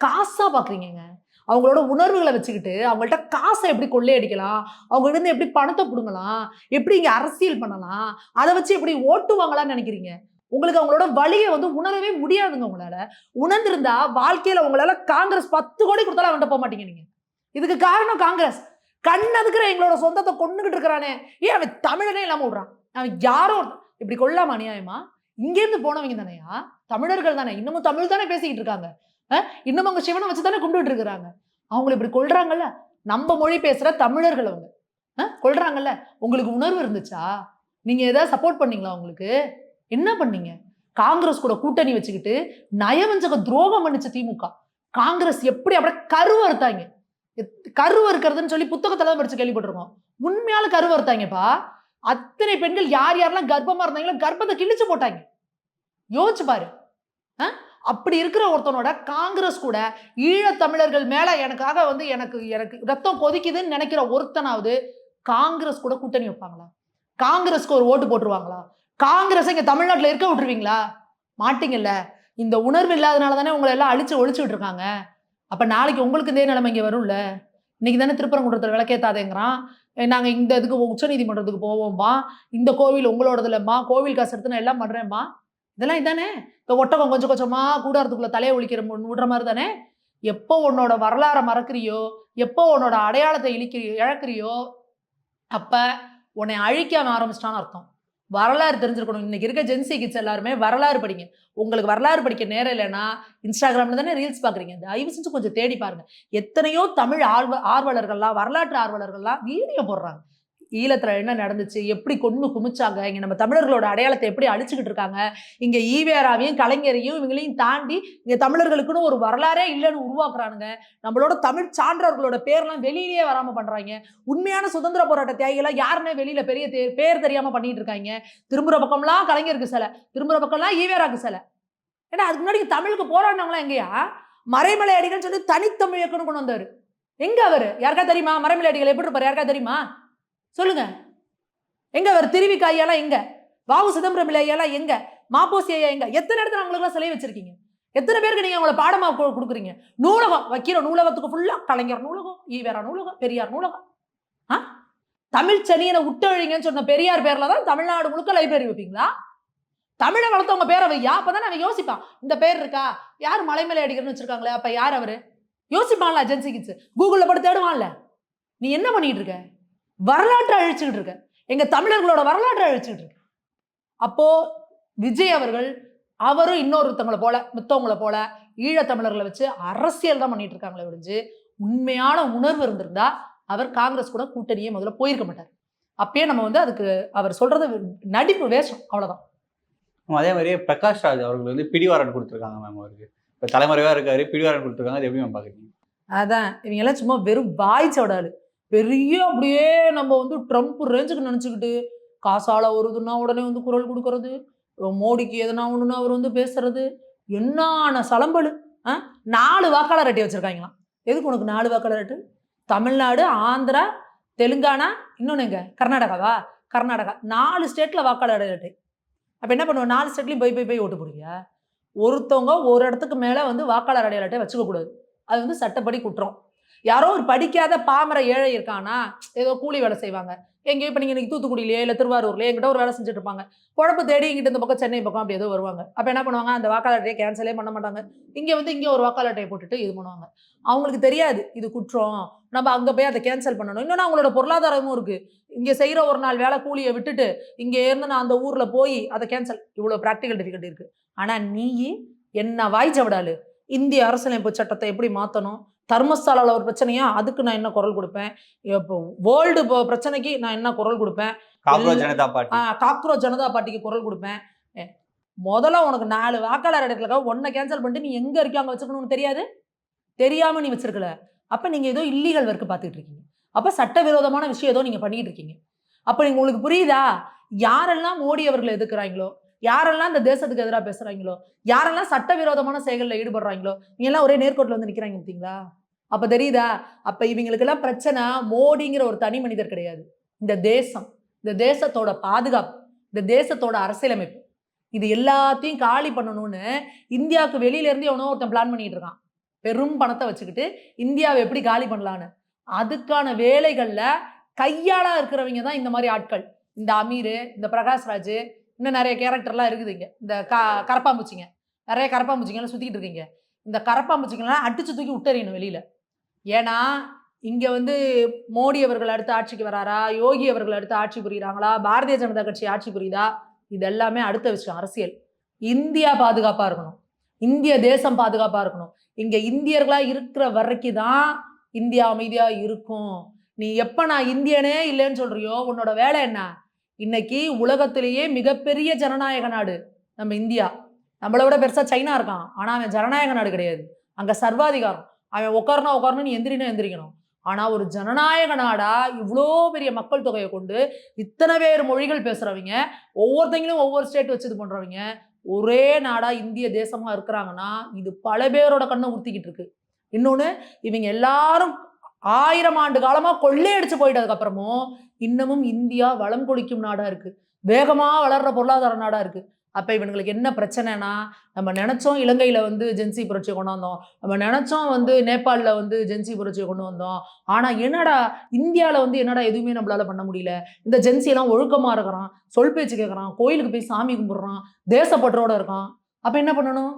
காசா பாக்குறீங்கங்க. அவங்களோட உணர்வுகளை வச்சுக்கிட்டு அவங்கள்ட்ட காசை எப்படி கொள்ளையடிக்கலாம், அவங்ககிட்ட இருந்து எப்படி பணத்தை புடுங்கலாம், எப்படி இங்க அரசியல் பண்ணலாம், அதை வச்சு எப்படி ஓட்டு வாங்கலாம்னு நினைக்கிறீங்க. உங்களுக்கு அவங்களோட வழியை வந்து உணரவே முடியாதுங்க. உங்களால உணர்ந்திருந்தா வாழ்க்கையில உங்களால காங்கிரஸ் 10 கோடி கொடுத்தாலும் அவன்கிட்ட போக மாட்டீங்க நீங்க. இதுக்கு காரணம் காங்கிரஸ். கண்ணதுக்குற எங்களோட சொந்தத்தை கொண்டுகிட்டு இருக்கிறானே, ஏன் அவன் தமிழனே இல்லாம விடுறான்? அவன் யாரோ இப்படி கொள்ளாம அநியாயமா? இங்க இருந்து போனவங்க தானையா, தமிழர்கள் தானே, இன்னமும் தமிழ் தானே பேசிக்கிட்டு இருக்காங்க. இன்னும் அவங்க சிவனை வச்சு தானே கும்பிட்டு இருக்கிறாங்க. அவங்களை இப்படி கொள்றாங்கல்ல, நம்ம மொழி பேசுற தமிழர்கள் அவங்க கொள்றாங்கல்ல. உங்களுக்கு உணர்வு இருந்துச்சா? நீங்க ஏதாவது சப்போர்ட் பண்ணீங்களா? உங்களுக்கு என்ன பண்ணீங்க? காங்கிரஸ் கூட கூட்டணி வச்சுக்கிட்டு நயவஞ்சக துரோகம் பண்ணிச்ச திமுக. காங்கிரஸ் எப்படி அப்படியே கருவறுத்தாங்க. கருவறுக்கிறதுன்னு சொல்லி புத்தகத்துல தான் படிச்சு கேள்விப்பட்டிருக்கோம். உண்மையால கருவறுத்தாங்கப்பா. அத்தனை பெண்கள் யார் யாரெல்லாம் கர்ப்பமா இருந்தாங்களோ கர்ப்பத்தை கிழிச்சு போட்டாங்க. யோசிச்சு பாரு. அப்படி இருக்கிற ஒருத்தனோட காங்கிரஸ் கூட ஈழத் தமிழர்கள் மேல எனக்காக வந்து எனக்கு எனக்கு ரத்தம் கொதிக்குதுன்னு நினைக்கிற ஒருத்தனாவது காங்கிரஸ் கூட கூட்டணி வைப்பாங்களா? காங்கிரஸ்க்கு ஒரு ஓட்டு போட்டுருவாங்களா? காங்கிரஸ் இங்க தமிழ்நாட்டுல இருக்க விட்டுருவீங்களா? மாட்டீங்கல்ல. இந்த உணர்வு இல்லாதனால தானே உங்களை எல்லாம் அழிச்சு ஒழிச்சுட்டு இருக்காங்க. அப்ப நாளைக்கு உங்களுக்கு இதே நிலைமை இங்க வரும்ல. இன்னைக்கு தானே திருப்பரங்குன்றத்தில் விளக்கேத்தாதேங்கிறான். நாங்க இந்த இதுக்கு உச்ச நீதிமன்றத்துக்கு போவோம்பா, இந்த கோவில் உங்களோடது இல்லம்மா, கோவில் காசு எடுத்து நான் எல்லாம் பண்றேன்பா. இதெல்லாம் இதானே இந்த ஒட்டகம் கொஞ்சம் கொஞ்சமா கூடாரத்துக்குள்ள தலையை ஒழிக்கிற விடுற மாதிரி தானே. எப்போ உன்னோட வரலாறை மறக்கிறியோ, எப்போ உன்னோட அடையாளத்தை இழக்கிறியோ, அப்ப உன்னை அழிக்க ஆரம்பிச்சிட்டான்னு அர்த்தம். வரலாறு தெரிஞ்சிருக்கணும். இன்னைக்கு இருக்க ஜென்சி கிட்ஸ் எல்லாருமே வரலாறு படிங்க. உங்களுக்கு வரலாறு படிக்க நேரம் இல்லைன்னா இன்ஸ்டாகிராம்ல தானே ரீல்ஸ் பாக்குறீங்க. தயவு செஞ்சு கொஞ்சம் தேடி பாருங்க. எத்தனையோ தமிழ் ஆர்வலர்கள்லாம், வரலாற்று ஆர்வலர்கள்லாம் வீடியோ போடுறாங்க. ஈழத்துல என்ன நடந்துச்சு, எப்படி கொன்னு குமிச்சாங்க, இங்க நம்ம தமிழர்களோட அடையாளத்தை எப்படி அழிச்சுக்கிட்டு இருக்காங்க, இங்க ஈவேராவையும் கலைஞரையும் இவங்களையும் தாண்டி இங்க தமிழர்களுக்குன்னு ஒரு வரலாறே இல்லைன்னு உருவாக்குறானுங்க. நம்மளோட தமிழ் சான்றவர்களோட பேர்லாம் வெளியிலேயே வராம பண்றாங்க. உண்மையான சுதந்திர போராட்ட தியாகிகளாம் யாருன்னே வெளியில பெரிய பேர் தெரியாம பண்ணிட்டு இருக்காங்க. திரும்புற பக்கம்லாம் கலைஞருக்கு சிலை, திரும்புற பக்கம்லாம் ஈவேராக்கு சிலை. ஏன்னா அதுக்கு முன்னாடி தமிழுக்கு போராடினவங்களாம் எங்கேயா? மறைமலை அடிகள் சொல்லி தனித்தமிழ் இயக்கம்னு கொண்டு வந்தாரு. எங்க அவரு? யாருக்கா தெரியுமா? மறைமலை அடிகள் எப்படி இருப்பாரு? யாருக்கா தெரியுமா? சொல்லுங்க. எங்க அவர்? திருவிக ஐயாலாம் எங்க? வாவு சிதம்பரம் ஐயாலாம் எங்க? மாப்போசி ஐயா எங்க? எத்தனை இடத்துல அவங்களுக்கு சிலை வச்சிருக்கீங்க? எத்தனை பேருக்கு நீங்க அவங்களை பாடமா கொடுக்குறீங்க? நூலகம் வைக்கிற நூலகத்துக்கு ஃபுல்லா கலைஞர் நூலகம், ஈவேரா நூலகம், பெரியார் நூலகம். தமிழ் சனியனை விட்டொழிங்கன்னு சொன்ன பெரியார் பேர்ல தான் தமிழ்நாடு முழுக்க லைப்ரரி வைப்பீங்களா? தமிழை வளர்த்தவங்க பேரை வையா, அப்பதான் அவன் யோசிப்பான். இந்த பேர் இருக்கா, யார் மலைமலை அடிக்கிறன்னு வச்சிருக்காங்களே, அப்ப யார் அவரு யோசிப்பான்ல. ஜென்சி கிட்ஸ் கூகுள்ல போட்டு தேடுவான்ல. நீ என்ன பண்ணிட்டு இருக்க? வரலாற்றை அழிச்சுக்கிட்டு இருக்க. எங்க தமிழர்களோட வரலாற்றை அழிச்சுக்கிட்டு இருக்க. அப்போ விஜய் அவர்கள் அவரும் இன்னொருத்தவங்களை போல மித்தவங்களை போல ஈழத்தமிழர்களை வச்சு அரசியல் தான் பண்ணிட்டு இருக்காங்களே ஒழிஞ்சு உண்மையான உணர்வு இருந்திருந்தா அவர் காங்கிரஸ் கூட கூட்டணியே முதல்ல போயிருக்க மாட்டார். அப்பயே நம்ம வந்து அதுக்கு அவர் சொல்றது நடிப்பு வேஷம், அவ்வளவுதான். அதே மாதிரியே பிரகாஷ் ராஜ் அவர்கள் வந்து பிடிவாரண்ட் கொடுத்துருக்காங்க மேம். அவருக்கு இப்போ தலைமறைவா இருக்காரு, பிடிவாரண்ட் கொடுத்துருக்காங்க. அது எப்படி மேம் பாக்குறீங்க? அதான் இவங்க எல்லாம் சும்மா வெறும் பாய் சோடாலு. பெரிய அப்படியே நம்ம வந்து ட்ரம்ப் ரேஞ்சுக்கு நினைச்சுக்கிட்டு காசால வருதுன்னா உடனே வந்து குரல் கொடுக்கறது, மோடிக்கு எதனா ஒண்ணுன்னா அவர் வந்து பேசுறது, என்னான சலம்பலு. 4 வாக்காளர் அட்டை வச்சிருக்காங்களாம். எதுக்கு உனக்கு 4 வாக்காளர் அட்டை? தமிழ்நாடு, ஆந்திரா, தெலுங்கானா, இன்னொன்னு எங்க? கர்நாடகாவா? கர்நாடகா 4 ஸ்டேட்ல வாக்காளர் அட்டை. அப்ப என்ன பண்ணுவோம்? 4 ஸ்டேட்லயும் போய் ஓட்டு போடுவியா? ஒருத்தவங்க ஒரு இடத்துக்கு மேல வந்து வாக்காளர் அடையாள அட்டை வச்சுக்க கூடாது. அது வந்து சட்டப்படி குற்றம். யாரோ ஒரு படிக்காத பாமர ஏழை இருக்கானா, ஏதோ கூலி வேலை செய்வாங்க. எங்கேயோ இப்ப நீங்க இன்னைக்கு தூத்துக்குடியிலயோ, இல்ல திருவாரூர்லயோ என்கிட்ட ஒரு வேலை செஞ்சுட்டு இருப்பாங்க. பொழப்பு தேடி இங்கிட்டு இந்த பக்கம் சென்னை பக்கம் அப்படி ஏதோ வருவாங்க. அப்ப என்ன பண்ணுவாங்க, அந்த வாக்காளர் அட்டைய கேன்சலே பண்ண மாட்டாங்க. இங்க ஒரு வாக்காளர் அட்டைய போட்டுட்டு இது பண்ணுவாங்க. அவங்களுக்கு தெரியாது இது குற்றம். நம்ம அங்க போய் அத கேன்சல் பண்ணணும். இன்னொன்னு அவங்களோட பொருளாதாரமும் இருக்கு. இங்க செய்ற ஒரு நாள் வேலை கூலிய விட்டுட்டு, இங்க இருந்து நான் அந்த ஊர்ல போய் அத கேன்சல் இவ்வளோ பிராக்டிகல் டிஃபிகல்டி இருக்கு. ஆனா நீயி என்ன வாய் ஜவடாலு. இந்திய அரசியலமைப்பு சட்டத்த எப்படி மாத்தணும்? தர்மஸ்தலால ஒரு பிரச்சனையா? அதுக்கு நான் என்ன குரல் குடுப்பேன்? இப்போ வேர்ல்டு பிரச்சனைக்கு நான் என்ன குரல் குடுப்பேன்? Cockroach Janata party. Cockroach Janata பார்ட்டிக்கு குரல் குடுப்பேன். எ மொதல்ல உனக்கு 4 வாக்காளர் இடத்துல ஒண்ண கேன்சல் பண்ணிட்டு நீ எங்க இருக்கியோ அங்க வச்சுக்கணும்னு தெரியாது? தெரியாம நீ வச்சிருக்கல. அப்ப நீங்க ஏதோ இல்லீகல் வொர்க் பார்த்துட்டு இருக்கீங்க. அப்ப சட்டவிரோதமான விஷயம் ஏதோ நீங்க பண்ணிட்டு இருக்கீங்க. அப்ப உங்களுக்கு புரியுதா? யாரெல்லாம் மோடி அவர்கள எதிர்க்கிறாங்களோ, யாரெல்லாம் இந்த தேசத்துக்கு எதிரா பேசுறாங்களோ, யாரெல்லாம் சட்டவிரோதமான செயல்கள்ல ஈடுபடுறாங்களோ, நீங்க எல்லாம் ஒரே நேர்கோட்டுல வந்து நிக்கிறாங்க பார்த்தீங்களா? அப்ப தெரியுதா? அப்ப இவங்களுக்கெல்லாம் பிரச்சனை மோடிங்கிற ஒரு தனி மனிதர் கிடையாது. இந்த தேசம், இந்த தேசத்தோட பாதுகாப்பு, இந்த தேசத்தோட அரசியலமைப்பு. இது எல்லாத்தையும் காலி பண்ணணும்னு இந்தியாவுக்கு வெளியில இருந்து எவனோ ஒருத்தன் பிளான் பண்ணிட்டு இருக்கான். பெரும் பணத்த வச்சுக்கிட்டு இந்தியாவ எப்படி காலி பண்ணலான்னு. அதுக்கான வேலைகள்ல கையாளா இருக்கிறவங்க தான் இந்த மாரி ஆட்கள். இந்த அமீரு, இந்த பிரகாஷ்ராஜ், இன்னும் நெறைய கேரக்டர்லாம் இருக்குது இங்க. இந்த கரப்பான்பூச்சிங்க. நெறைய கரப்பான்பூச்சிங்கலாம் சுத்திட்டு இருக்கீங்க. இந்த கரப்பான்பூச்சிங்கலாம் அடிச்சு தூக்கி விட்டெறியணும் வெளியில. ஏன்னா, இங்க வந்து மோடி அவர்கள் அடுத்து ஆட்சிக்கு வராரா? யோகி அவர்கள் அடுத்து ஆட்சி புரியிறாங்களா? பாரதிய ஜனதா கட்சி ஆட்சி புரியுதா? இது எல்லாமே அடுத்த விஷயம் அரசியல். இந்தியா பாதுகாப்பா இருக்கணும். இந்திய தேசம் பாதுகாப்பா இருக்கணும். இங்க இந்தியர்களா இருக்கிற வரைக்கும் தான் இந்தியா அமைதியா இருக்கும். நீ எப்ப நான் இந்தியனே இல்லைன்னு சொல்றியோ, உன்னோட வேலை என்ன? இன்னைக்கு உலகத்திலேயே மிகப்பெரிய ஜனநாயக நாடு நம்ம இந்தியா. நம்மள விட பெருசா சைனா இருக்கான். ஆனா அவன் ஜனநாயக நாடு கிடையாது. அங்க சர்வாதிகாரம். அவன் உட்காரணும், நீ எந்திரினா எந்திரிக்கணும். ஆனா ஒரு ஜனநாயக நாடா இவ்ளோ பெரிய மக்கள் தொகையை கொண்டு இத்தனை பேர் மொழிகள் பேசுறவங்க, ஒவ்வொருத்தங்களும் ஒவ்வொரு ஸ்டேட் வச்சு இது பண்றவங்க, ஒரே நாடா இந்திய தேசமா இருக்கிறாங்கன்னா, இது பல பேரோட கண்ண உறுத்திக்கிட்டு இருக்கு. இன்னொன்னு, இவங்க எல்லாரும் 1000 ஆண்டு காலமா கொள்ளையடிச்சு போயிட்டதுக்கு அப்புறமும், இன்னமும் இந்தியா வளம் கொழிக்கும் நாடா இருக்கு. வேகமா வளர்ற பொருளாதார நாடா இருக்கு. அப்ப இவனுங்களுக்கு என்ன பிரச்சனைனா, நம்ம நெனச்சோம் இலங்கையில வந்து ஜென்சி புரட்சிய கொண்டாந்தோம். நம்ம நெனச்சோம் வந்து நேபாள்ல வந்து ஜென்சி புரட்சிய கொண்டு வந்தோம். ஆனா என்னடா இந்தியால வந்து என்னடா எதுவுமே நம்மளால பண்ண முடியல. இந்த ஜென்சி எல்லாம் ஒழுக்கமா இருக்கிறான், சொல் பேச்சு கேட்கறான், கோயிலுக்கு போய் சாமி கும்பிடுறான், தேசப்பற்றோட இருக்கான். அப்ப என்ன பண்ணணும்?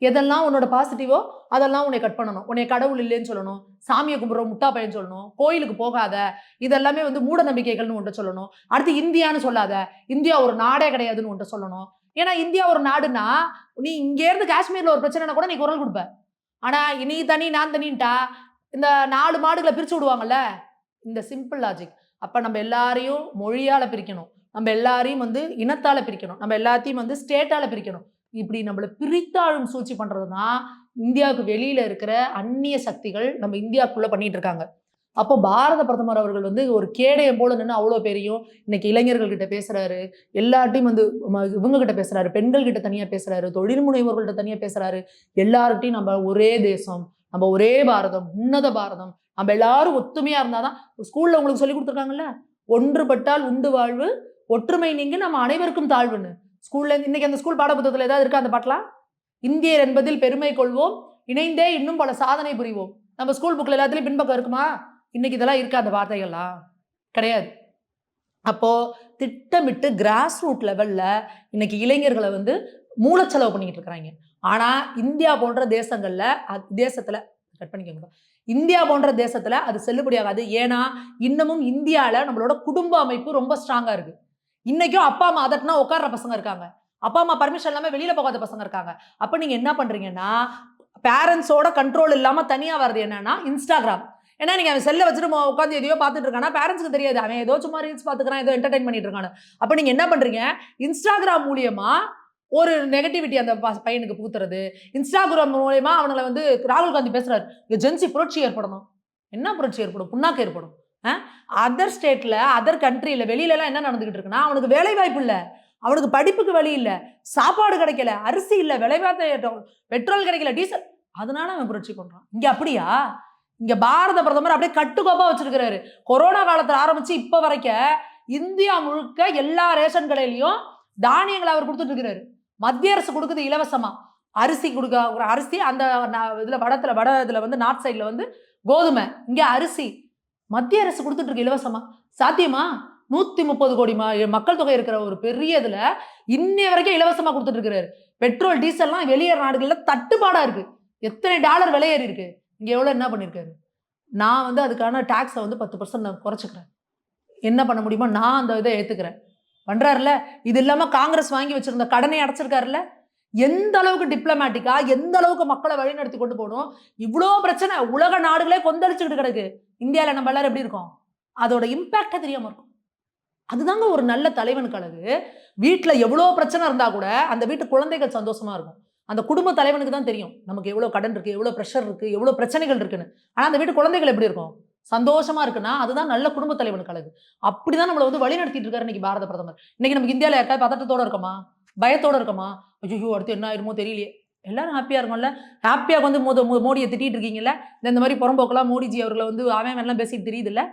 எதெல்லாம் உன்னோட பாசிட்டிவோ அதெல்லாம் உன்னை கட் பண்ணணும். உன்னை கடவுள் இல்லைன்னு சொல்லணும். சாமிய கும்பிடுற முட்டா பையன்னு சொல்லணும். கோயிலுக்கு போகாத. இதெல்லாமே வந்து மூட நம்பிக்கைகள்னு உன்ட்ட சொல்லணும். அடுத்து இந்தியான்னு சொல்லாத. இந்தியா ஒரு நாடே கிடையாதுன்னு உன்ட்ட சொல்லணும். ஏன்னா இந்தியா ஒரு நாடுன்னா, நீ இங்க இருந்து காஷ்மீர்ல ஒரு பிரச்சனைனா கூட நீ குரல் குடுப்ப. ஆனா நீ தனி, நான் தனின்ட்டா, இந்த 4 மாடுகள பிரிச்சு விடுவாங்கல்ல. இந்த சிம்பிள் லாஜிக். அப்ப நம்ம எல்லாரையும் மொழியால பிரிக்கணும். நம்ம எல்லாரையும் வந்து இனத்தால பிரிக்கணும். நம்ம எல்லாத்தையும் வந்து ஸ்டேட்டால பிரிக்கணும். இப்படி நம்மள பிரித்தாளும் சூழ்ச்சி பண்றது தான் இந்தியாவுக்கு வெளியில இருக்கிற அந்நிய சக்திகள் நம்ம இந்தியாக்குள்ள பண்ணிட்டு இருக்காங்க. அப்போ பாரத பிரதமர் அவர்கள் வந்து ஒரு கேடயம் போல நின்னு அவ்வளோ பேரையும் இன்னைக்கு இளைஞர்கள் கிட்ட பேசுறாரு. எல்லார்ட்டயும் வந்து இவங்க கிட்ட பேசுறாரு. பெண்கள் கிட்ட தனியா பேசுறாரு. தொழில் முனைவோர்கள்ட்ட தனியா பேசுறாரு. எல்லார்ட்டயும் நம்ம ஒரே தேசம், நம்ம ஒரே பாரதம், உன்னத பாரதம். நம்ம எல்லாரும் ஒத்துமையா இருந்தாதான் ஸ்கூல்ல உங்களுக்கு சொல்லி கொடுத்துருக்காங்கல்ல. ஒன்றுபட்டால் உண்டு வாழ்வு, ஒற்றுமை நீங்கி நம்ம அனைவருக்கும் தாழ்வுன்னு. ஸ்கூல்ல இன்னைக்கு அந்த ஸ்கூல் பாடப்புத்தகத்துல ஏதாவது இருக்கா அந்த பாட்டெல்லாம்? இந்தியர் என்பதில் பெருமை கொள்வோம், இணைந்தே இன்னும் பல சாதனை புரிவோம். நம்ம ஸ்கூல் புக்ல எல்லாத்துலயும் பின்பக்கம் இருக்குமா? இன்னைக்கு இதெல்லாம் இருக்கா அந்த வார்த்தைகள்லாம்? கிடையாது. அப்போ திட்டமிட்டு கிராஸ் ரூட் லெவல்ல இன்னைக்கு இளைஞர்களை வந்து மூலச்செலவு பண்ணிக்கிட்டு இருக்கிறாங்க. ஆனா இந்தியா போன்ற தேசங்கள்ல தேசத்துல கட் பண்ணிக்கோங்க. இந்தியா போன்ற தேசத்துல அது செல்லுபடியாகாது. ஏன்னா இன்னமும் இந்தியால நம்மளோட குடும்ப அமைப்பு ரொம்ப ஸ்ட்ராங்கா இருக்கு. இன்னைக்கும் அப்பா அம்மா அதட்டினா உட்கார்ற பசங்க இருக்காங்க. அப்பா அம்மா பர்மிஷன் இல்லாம வெளியில போகாத பசங்க இருக்காங்க. அப்ப நீங்க என்ன பண்றீங்கன்னா, பேரண்ட்ஸோட கண்ட்ரோல் இல்லாம தனியா வர்றது என்னன்னா Instagram. ஏன்னா நீங்க அவன் செல்ல வச்சுட்டு உட்காந்து எதையோ பார்த்துட்டு இருக்கானா, பேரண்ட்ஸ்க்கு தெரியாது. அவன் ஏதோ சும்மா ரீல்ஸ் பார்த்துக்கிறான், ஏதோ என்டர்டெயின் பண்ணிட்டு இருக்கானு. அப்ப நீங்க என்ன பண்றீங்க? Instagram மூலியமா ஒரு நெகட்டிவிட்டி அந்த பையனுக்கு புகுத்துறது. Instagram மூலியமா அவங்கள வந்து ராகுல் காந்தி பேசுறாரு. ஜென்சி புரட்சி ஏற்படணும். என்ன புரட்சி ஏற்படும்? புண்ணாக்கு ஏற்படும். அதர் ஸ்டேட்ல, அதர் கண்ட்ரில வெளியில எல்லாம் என்ன நடந்துகிட்டு இருக்குன்னா, அவனுக்கு வேலை வாய்ப்பு இல்ல. அவனுக்கு படிப்புக்கு வழி இல்ல. சாப்பாடு கிடைக்கல. அரிசி இல்ல. விலைவாசி பெட்ரோல் கிடைக்கல. டீசல். அதனால அவன் புரட்சி பண்றான். இங்க அப்படியா? இங்க பாரத பிரதமர் அப்படியே கட்டுக்கோப்பா வச்சிருக்கிறாரு. கொரோனா காலத்துல ஆரம்பிச்சு இப்ப வரைக்கும் இந்தியா முழுக்க எல்லா ரேஷன் கடையிலயும் தானியங்களை அவர் கொடுத்துட்டு இருக்கிறாரு. மத்திய அரசு கொடுக்குது இலவசமா. அரிசி கொடுக்க அரிசி அந்த இதுல வட இதுல வந்து நார்த் சைட்ல வந்து கோதுமை, இங்க அரிசி. மத்திய அரசு கொடுத்துட்டு இருக்கு இலவசமா. சாத்தியமா? 130 கோடி மக்கள் தொகை இருக்கிற ஒரு பெரிய இதுல இன்னைய வரைக்கும் இலவசமா கொடுத்துட்டு இருக்கிறாரு. பெட்ரோல், டீசல்லாம் வெளியேற நாடுகள்ல தட்டுப்பாடா இருக்கு. எத்தனை டாலர் விலை ஏறி இருக்கு. இங்க எவ்வளவு என்ன பண்ணிருக்காரு? நான் வந்து அதுக்கான டாக்ஸை வந்து 10% நான் குறைச்சிக்கிறேன். என்ன பண்ண முடியுமோ நான் அந்த இதை ஏத்துக்கிறேன். பண்றாருல. இது இல்லாம காங்கிரஸ் வாங்கி வச்சிருந்த கடனை அடைச்சிருக்காருல்ல. எந்த அளவுக்கு டிப்ளமேட்டிக்கா, எந்த அளவுக்கு மக்களை வழிநடத்தி கொண்டு போகணும். இவ்வளோ பிரச்சனை உலக நாடுகளே கொந்தளிச்சுக்கிட்டு கிடக்கு. இந்தியாவில் நம்ம எல்லாரும் எப்படி இருக்கோம்? அதோட இம்பாக்டே தெரியாம இருக்கும். அதுதாங்க ஒரு நல்ல தலைவனுக்கு அழகு. வீட்டுல எவ்வளோ பிரச்சனை இருந்தா கூட அந்த வீட்டு குழந்தைகள் சந்தோஷமா இருக்கும். அந்த குடும்ப தலைவனுக்கு தான் தெரியும் நமக்கு எவ்வளவு கடன் இருக்கு, எவ்வளவு பிரஷர் இருக்கு, எவ்வளவு பிரச்சனைகள் இருக்குன்னு. ஆனா அந்த வீட்டு குழந்தைகள் எப்படி இருக்கும்? சந்தோஷமா இருக்குன்னா அதுதான் நல்ல குடும்ப தலைவனுக்கு அழகு. அப்படிதான் நம்மளை வந்து வழி நடத்திட்டு இருக்காரு இன்னைக்கு பாரத பிரதமர். இன்னைக்கு நமக்கு இந்தியாவில் யாருக்கா பதட்டத்தோட இருக்கமா, பயத்தோட இருக்கமா? ஐயோ அடுத்து என்ன ஆயிருமோ தெரியலையே. எல்லாரும் ஹாப்பியா இருக்கும்ல. ஹாப்பியா வந்து மோடியை திட்டிட்டு இருக்கீங்கல்ல. இந்த மாதிரி புறம்போக்கெல்லாம் மோடிஜி அவர்களை வந்து அவன் எல்லாம் பேசிட்டு தெரியுது இல்ல.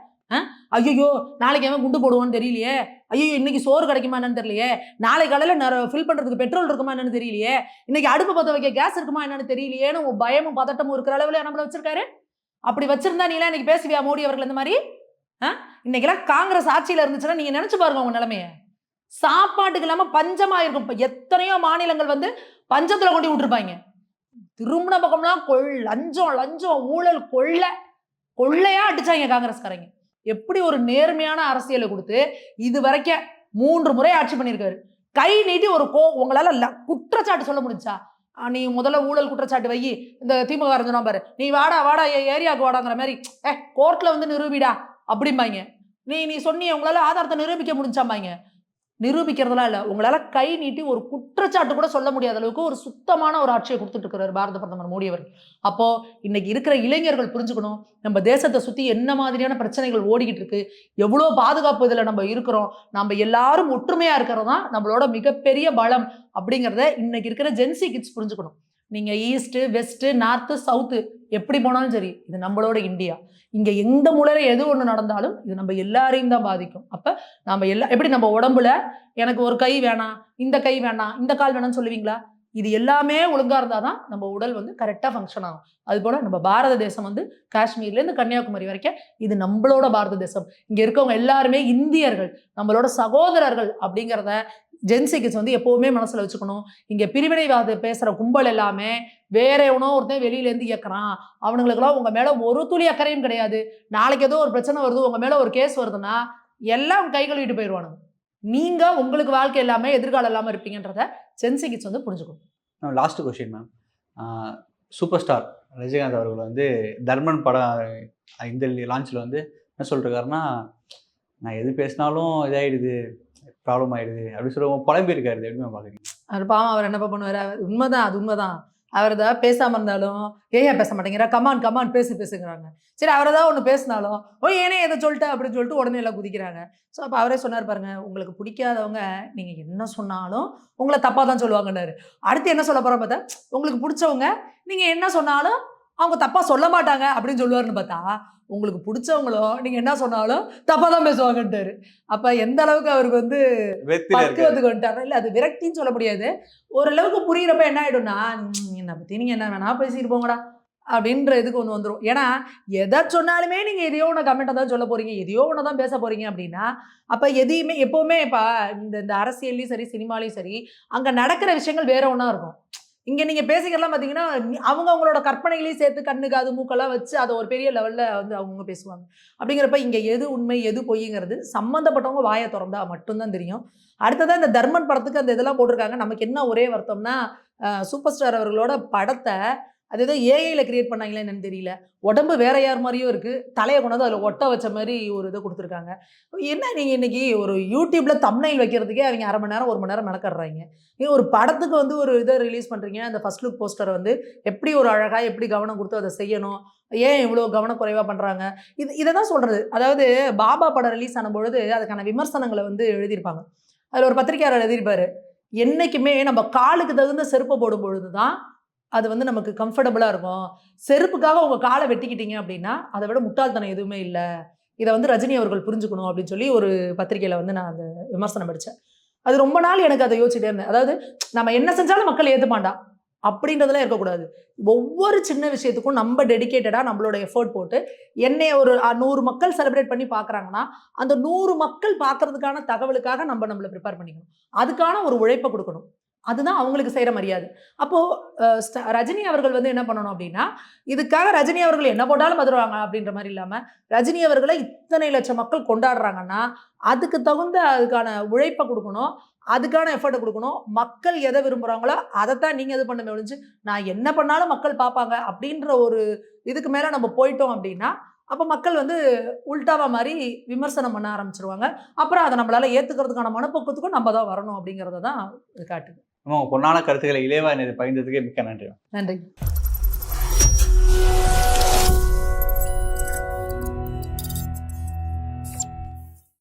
ஐயோ நாளைக்கு அவன் குண்டு போடுவான்னு தெரியலையே. ஐயோ இன்னைக்கு சோறு கிடைக்குமா என்னன்னு தெரியலையே. நாளை காலையில ஃபில் பண்றதுக்கு பெட்ரோல் இருக்குமா என்னன்னு தெரியலையே. இன்னைக்கு அடுப்பு பத்த வைக்க கேஸ் இருக்குமா என்னன்னு தெரியலையேன்னு பயமும் பதட்டமும் இருக்கிற அளவுல நம்மள வச்சிருக்காரு. அப்படி வச்சிருந்தா நீலாம் இன்னைக்கு பேசுவியா மோடி அவர்கள் இந்த மாதிரி? இன்னைக்கெல்லாம் காங்கிரஸ் ஆட்சியில இருந்துச்சுன்னா நீங்க நினைச்சு பாருங்க உங்க நிலைமைய. சாப்பாட்டுக்கு இல்லாம பஞ்சமா இருக்கும். இப்ப எத்தனையோ மாநிலங்கள் வந்து பஞ்சத்துல கொண்டு விட்டுருப்பாங்க. திருமண பக்கம்லாம் லஞ்சம் லஞ்சம் ஊழல் கொள்ளையா அடிச்சாங்க காங்கிரஸ்காரங்க. எப்படி ஒரு நேர்மையான அரசியலை கொடுத்து இது வரைக்கும் 3 முறை ஆட்சி பண்ணியிருக்காரு. கை நீட்டி ஒரு உங்களால குற்றச்சாட்டு சொல்ல முடிஞ்சா? நீ முதல்ல ஊழல் குற்றச்சாட்டு வை. இந்த திமுக சொன்னா பாரு, நீ வாடா வாடா ஏரியாவுக்கு வாடாங்கிற மாதிரி கோர்ட்ல வந்து நிரூபிடா அப்படிம்பாங்க. நீ சொன்னீங்க உங்களால ஆதாரத்தை நிரூபிக்க முடிஞ்சாம்பாங்க. நிரூபிக்கிறதுலாம் இல்ல. உங்களால கை நீட்டி ஒரு குற்றச்சாட்டு கூட சொல்ல முடியாத அளவுக்கு ஒரு சுத்தமான ஒரு ஆட்சியை கொடுத்துட்டு இருக்கிறார் பாரத பிரதமர் மோடி அவர்கள். அப்போ இன்னைக்கு இருக்கிற இளைஞர்கள் புரிஞ்சுக்கணும், நம்ம தேசத்தை சுத்தி என்ன மாதிரியான பிரச்சனைகள் ஓடிக்கிட்டு இருக்கு, எவ்வளவு பாதுகாப்பு இதுல நம்ம இருக்கிறோம், நம்ம எல்லாரும் ஒற்றுமையா இருக்கிறது தான் நம்மளோட மிகப்பெரிய பலம் அப்படிங்கிறத இன்னைக்கு இருக்கிற ஜென்சி கிட்ஸ் புரிஞ்சுக்கணும். நீங்க ஈஸ்ட், வெஸ்ட், நார்த், சவுத் எப்படி போனாலும் சரி, இது நம்மளோட இந்தியா. இங்க எந்த மூலையில எது ஒண்ணு நடந்தாலும் இது நம்ம எல்லாரையும் தான் பாதிக்கும். அப்ப நம்ம எப்படி நம்ம உடம்புல எனக்கு ஒரு கை வேணாம், இந்த கை வேணாம், இந்த கால் வேணாம்னு சொல்லுவீங்களா? இது எல்லாமே ஒழுங்கா இருந்தாதான் நம்ம உடல் வந்து கரெக்டா ஃபங்க்ஷன் ஆகும். அது போல நம்ம பாரத தேசம் வந்து காஷ்மீர்ல இருந்து கன்னியாகுமரி வரைக்கும் இது நம்மளோட பாரத தேசம். இங்க இருக்கவங்க எல்லாருமே இந்தியர்கள், நம்மளோட சகோதரர்கள் அப்படிங்கிறத ஜென்சிக்கு வந்து எப்பவுமே மனசுல வச்சுக்கணும். இங்க பிரிவினைவாத பேசுற கும்பல் எல்லாமே வேற எவனோ ஒருத்தன் வெளியில இருந்து இயக்குறான். அவனுங்களுக்கெல்லாம் உங்க மேல ஒரு துளி அக்கறையும் கிடையாது. நாளைக்கு ஏதோ ஒரு பிரச்சனை வருது, உங்க மேல ஒரு கேஸ் வருதுன்னா எல்லாம் கை கழுவிட்டு போயிடுவானுங்க. நீங்க உங்களுக்கு வாழ்க்கை எல்லாமே எதிர்காலம் இல்லாம இருப்பீங்கன்றத ஜென்சிகிட்ஸ் வந்து புரிஞ்சுக்கணும். Last question ma'am. Super star Rajinikanth அவர்கள் வந்து தர்மன் படம் இந்த லான்ச்சில் வந்து என்ன சொல்லிருக்காருன்னா, நான் எது பேசினாலும் இதாயிடுது, ப்ராப்ளம் ஆயிடுது அப்படின்னு சொல்லி புலம்பியிருக்காரு. எப்படிமா பாக்குறீங்க? அது பாவம், அவர் என்னப்பா பண்ணுவாரு? உண்மைதான், அது உண்மைதான். அவர் தான் பேசாம இருந்தாலும் ஏன் பேச மாட்டேங்கிறா, கமான் பேசுங்கிறாங்க. சரி அவர் ஏதாவது ஒன்று பேசினாலும் ஏனே எதை சொல்லிட்டேன் அப்படின்னு சொல்லிட்டு உடனே எல்லாம் குதிக்கிறாங்க. ஸோ அப்போ அவரே சொன்னார் பாருங்க, உங்களுக்கு பிடிக்காதவங்க நீங்க என்ன சொன்னாலும் உங்களை தப்பா தான் சொல்லுவாங்கன்னாரு. அடுத்து என்ன சொல்ல போறோம் பார்த்தா, உங்களுக்கு பிடிச்சவங்க நீங்க என்ன சொன்னாலும் அவங்க தப்பா சொல்ல மாட்டாங்க அப்படின்னு சொல்லுவாருன்னு பார்த்தா, உங்களுக்கு பிடிச்சவங்களோ நீங்க என்ன சொன்னாலும் தப்பா தான் பேசுவாங்கன்ட்டாரு. அப்ப எந்த அளவுக்கு அவருக்கு வந்து பக்குவத்துக்கு வந்துட்டாரு. இல்ல அது விரக்தின்னு சொல்ல முடியாது. ஓரளவுக்கு புரியுறப்ப என்ன ஆயிடும்னா, என்னை பத்தி நீங்க என்ன வேணா பேசிட்டு போங்கடா அப்படின்ற இதுக்கு ஒன்று வந்துடும். ஏன்னா எதை சொன்னாலுமே நீங்க எதையோ ஒன்று கமெண்ட்டை தான் சொல்ல போறீங்க, எதையோ ஒன்று தான் பேச போறீங்க அப்படின்னா, அப்ப எதையுமே எப்பவுமே இந்த அரசியல்லையும் சரி சினிமாலையும் சரி அங்க நடக்கிற விஷயங்கள் வேற ஒன்றா இருக்கும். இங்க நீங்க பேசிக்கலாம் பார்த்தீங்கன்னா, அவங்களோட கற்பனைகளையும் சேர்த்து கண்ணு காது மூக்கெல்லாம் வச்சு அதை ஒரு பெரிய லெவல்ல வந்து அவங்க பேசுவாங்க. அப்படிங்கிறப்ப இங்க எது உண்மை எது பொய்ங்கிறது சம்மந்தப்பட்டவங்க வாயை திறந்தா மட்டும்தான் தெரியும். அடுத்ததான் இந்த தர்மன் படத்துக்கு அந்த இதெல்லாம் போட்டிருக்காங்க. நமக்கு என்ன ஒரே வருத்தம்னா, சூப்பர் ஸ்டார் அவர்களோட படத்தை அது ஏதோ ஏஐல கிரியேட் பண்ணாங்களே என்னன்னு தெரியல. உடம்பு வேற யார் மாதிரியும் இருக்கு, தலையை கொண்டாந்து அதில் ஒட்ட வச்ச மாதிரி ஒரு இதை கொடுத்துருக்காங்க. என்ன நீங்க இன்னைக்கு ஒரு யூடியூப்ல தம்ப்நெயில் வைக்கிறதுக்கே அவங்க 1/2 மணி நேரம் 1 மணி நேரம் மெனக்கடுறாங்க. நீங்க ஒரு படத்துக்கு வந்து ஒரு இதை ரிலீஸ் பண்றீங்க, அந்த ஃபர்ஸ்ட் லுக் போஸ்டரை வந்து எப்படி ஒரு அழகா எப்படி கவனம் கொடுத்து அதை செய்யணும், ஏன் இவ்வளோ கவனக்குறைவா பண்றாங்க? இதை தான் சொல்றது. அதாவது பாபா படம் ரிலீஸ் ஆன பொழுது அதுக்கான விமர்சனங்களை வந்து எழுதியிருப்பாங்க. அதில் ஒரு பத்திரிகையாளர் எழுதியிருப்பாரு, என்னைக்குமே நம்ம காலுக்கு தகுந்த செருப்பை போடும் பொழுது தான் அது வந்து நமக்கு கம்ஃபர்டபுளாக இருக்கும். செருப்புக்காக உங்கள் காலை வெட்டிக்கிட்டீங்க அப்படின்னா அதை விட முட்டாள்தனம் எதுவுமே இல்லை. இதை வந்து ரஜினி அவர்கள் புரிஞ்சுக்கணும் அப்படின்னு சொல்லி ஒரு பத்திரிகையில் வந்து நான் அந்த விமர்சனம் படித்தேன். அது ரொம்ப நாள் எனக்கு அதை யோசிச்சுட்டே இருந்தேன். அதாவது நம்ம என்ன செஞ்சாலும் மக்கள் ஏற்றுமாண்டா, அப்படின்றதுலாம் இருக்கக்கூடாது. ஒவ்வொரு சின்ன விஷயத்துக்கும் நம்ம டெடிகேட்டடாக நம்மளோட எஃபோர்ட் போட்டு என்னைய ஒரு 100 மக்கள் செலிப்ரேட் பண்ணி பார்க்குறாங்கன்னா, அந்த 100 மக்கள் பார்க்கறதுக்கான தகவலுக்காக நம்மள ப்ரிப்பேர் பண்ணிக்கணும். அதுக்கான ஒரு உழைப்ப குடுக்கணும். அதுதான் அவங்களுக்கு செய்ற மரியாதை. அப்போ ரஜினி அவர்கள் வந்து என்ன பண்ணணும் அப்டின்னா, இதுக்காக ரஜினி அவர்கள் என்ன போட்டாலும் பார்த்துருவாங்க அப்டின்ற மாரி இல்லாம, ரஜினி அவர்கள இத்தனை லட்சம் மக்கள் கொண்டாடுறாங்கன்னா, அதுக்கு தகுந்த அதுக்கான உழைப்ப குடுக்கணும். அதுக்கான எஃபோர்ட்ட குடுக்கணும். மக்கள் எத விரும்புறாங்களோ, அதத்தான் நீங்க இது பண்ணுமே ஒழிஞ்சு, நான் என்ன பண்ணாலும் மக்கள் பார்ப்பாங்க அப்டின்ற ஒரு இதுக்கு மேல நம்ம போயிட்டோம் அப்டின்னா, அப்ப மக்கள் வந்து உல்டாவா மாரி விமர்சனம் பண்ண ஆரம்பிச்சுருவாங்க. அப்புறம் அத நம்மளால ஏத்துக்கிறதுக்கான மனப்பக்குவத்துக்கும் நம்ம தான் வரணும் அப்டிங்கிறத தான் இது காட்டுது. உங்க பொன்னான கருத்துக்களை இளையவா என்னை பகிர்ந்ததுக்கு மிக்க நன்றி. நன்றி.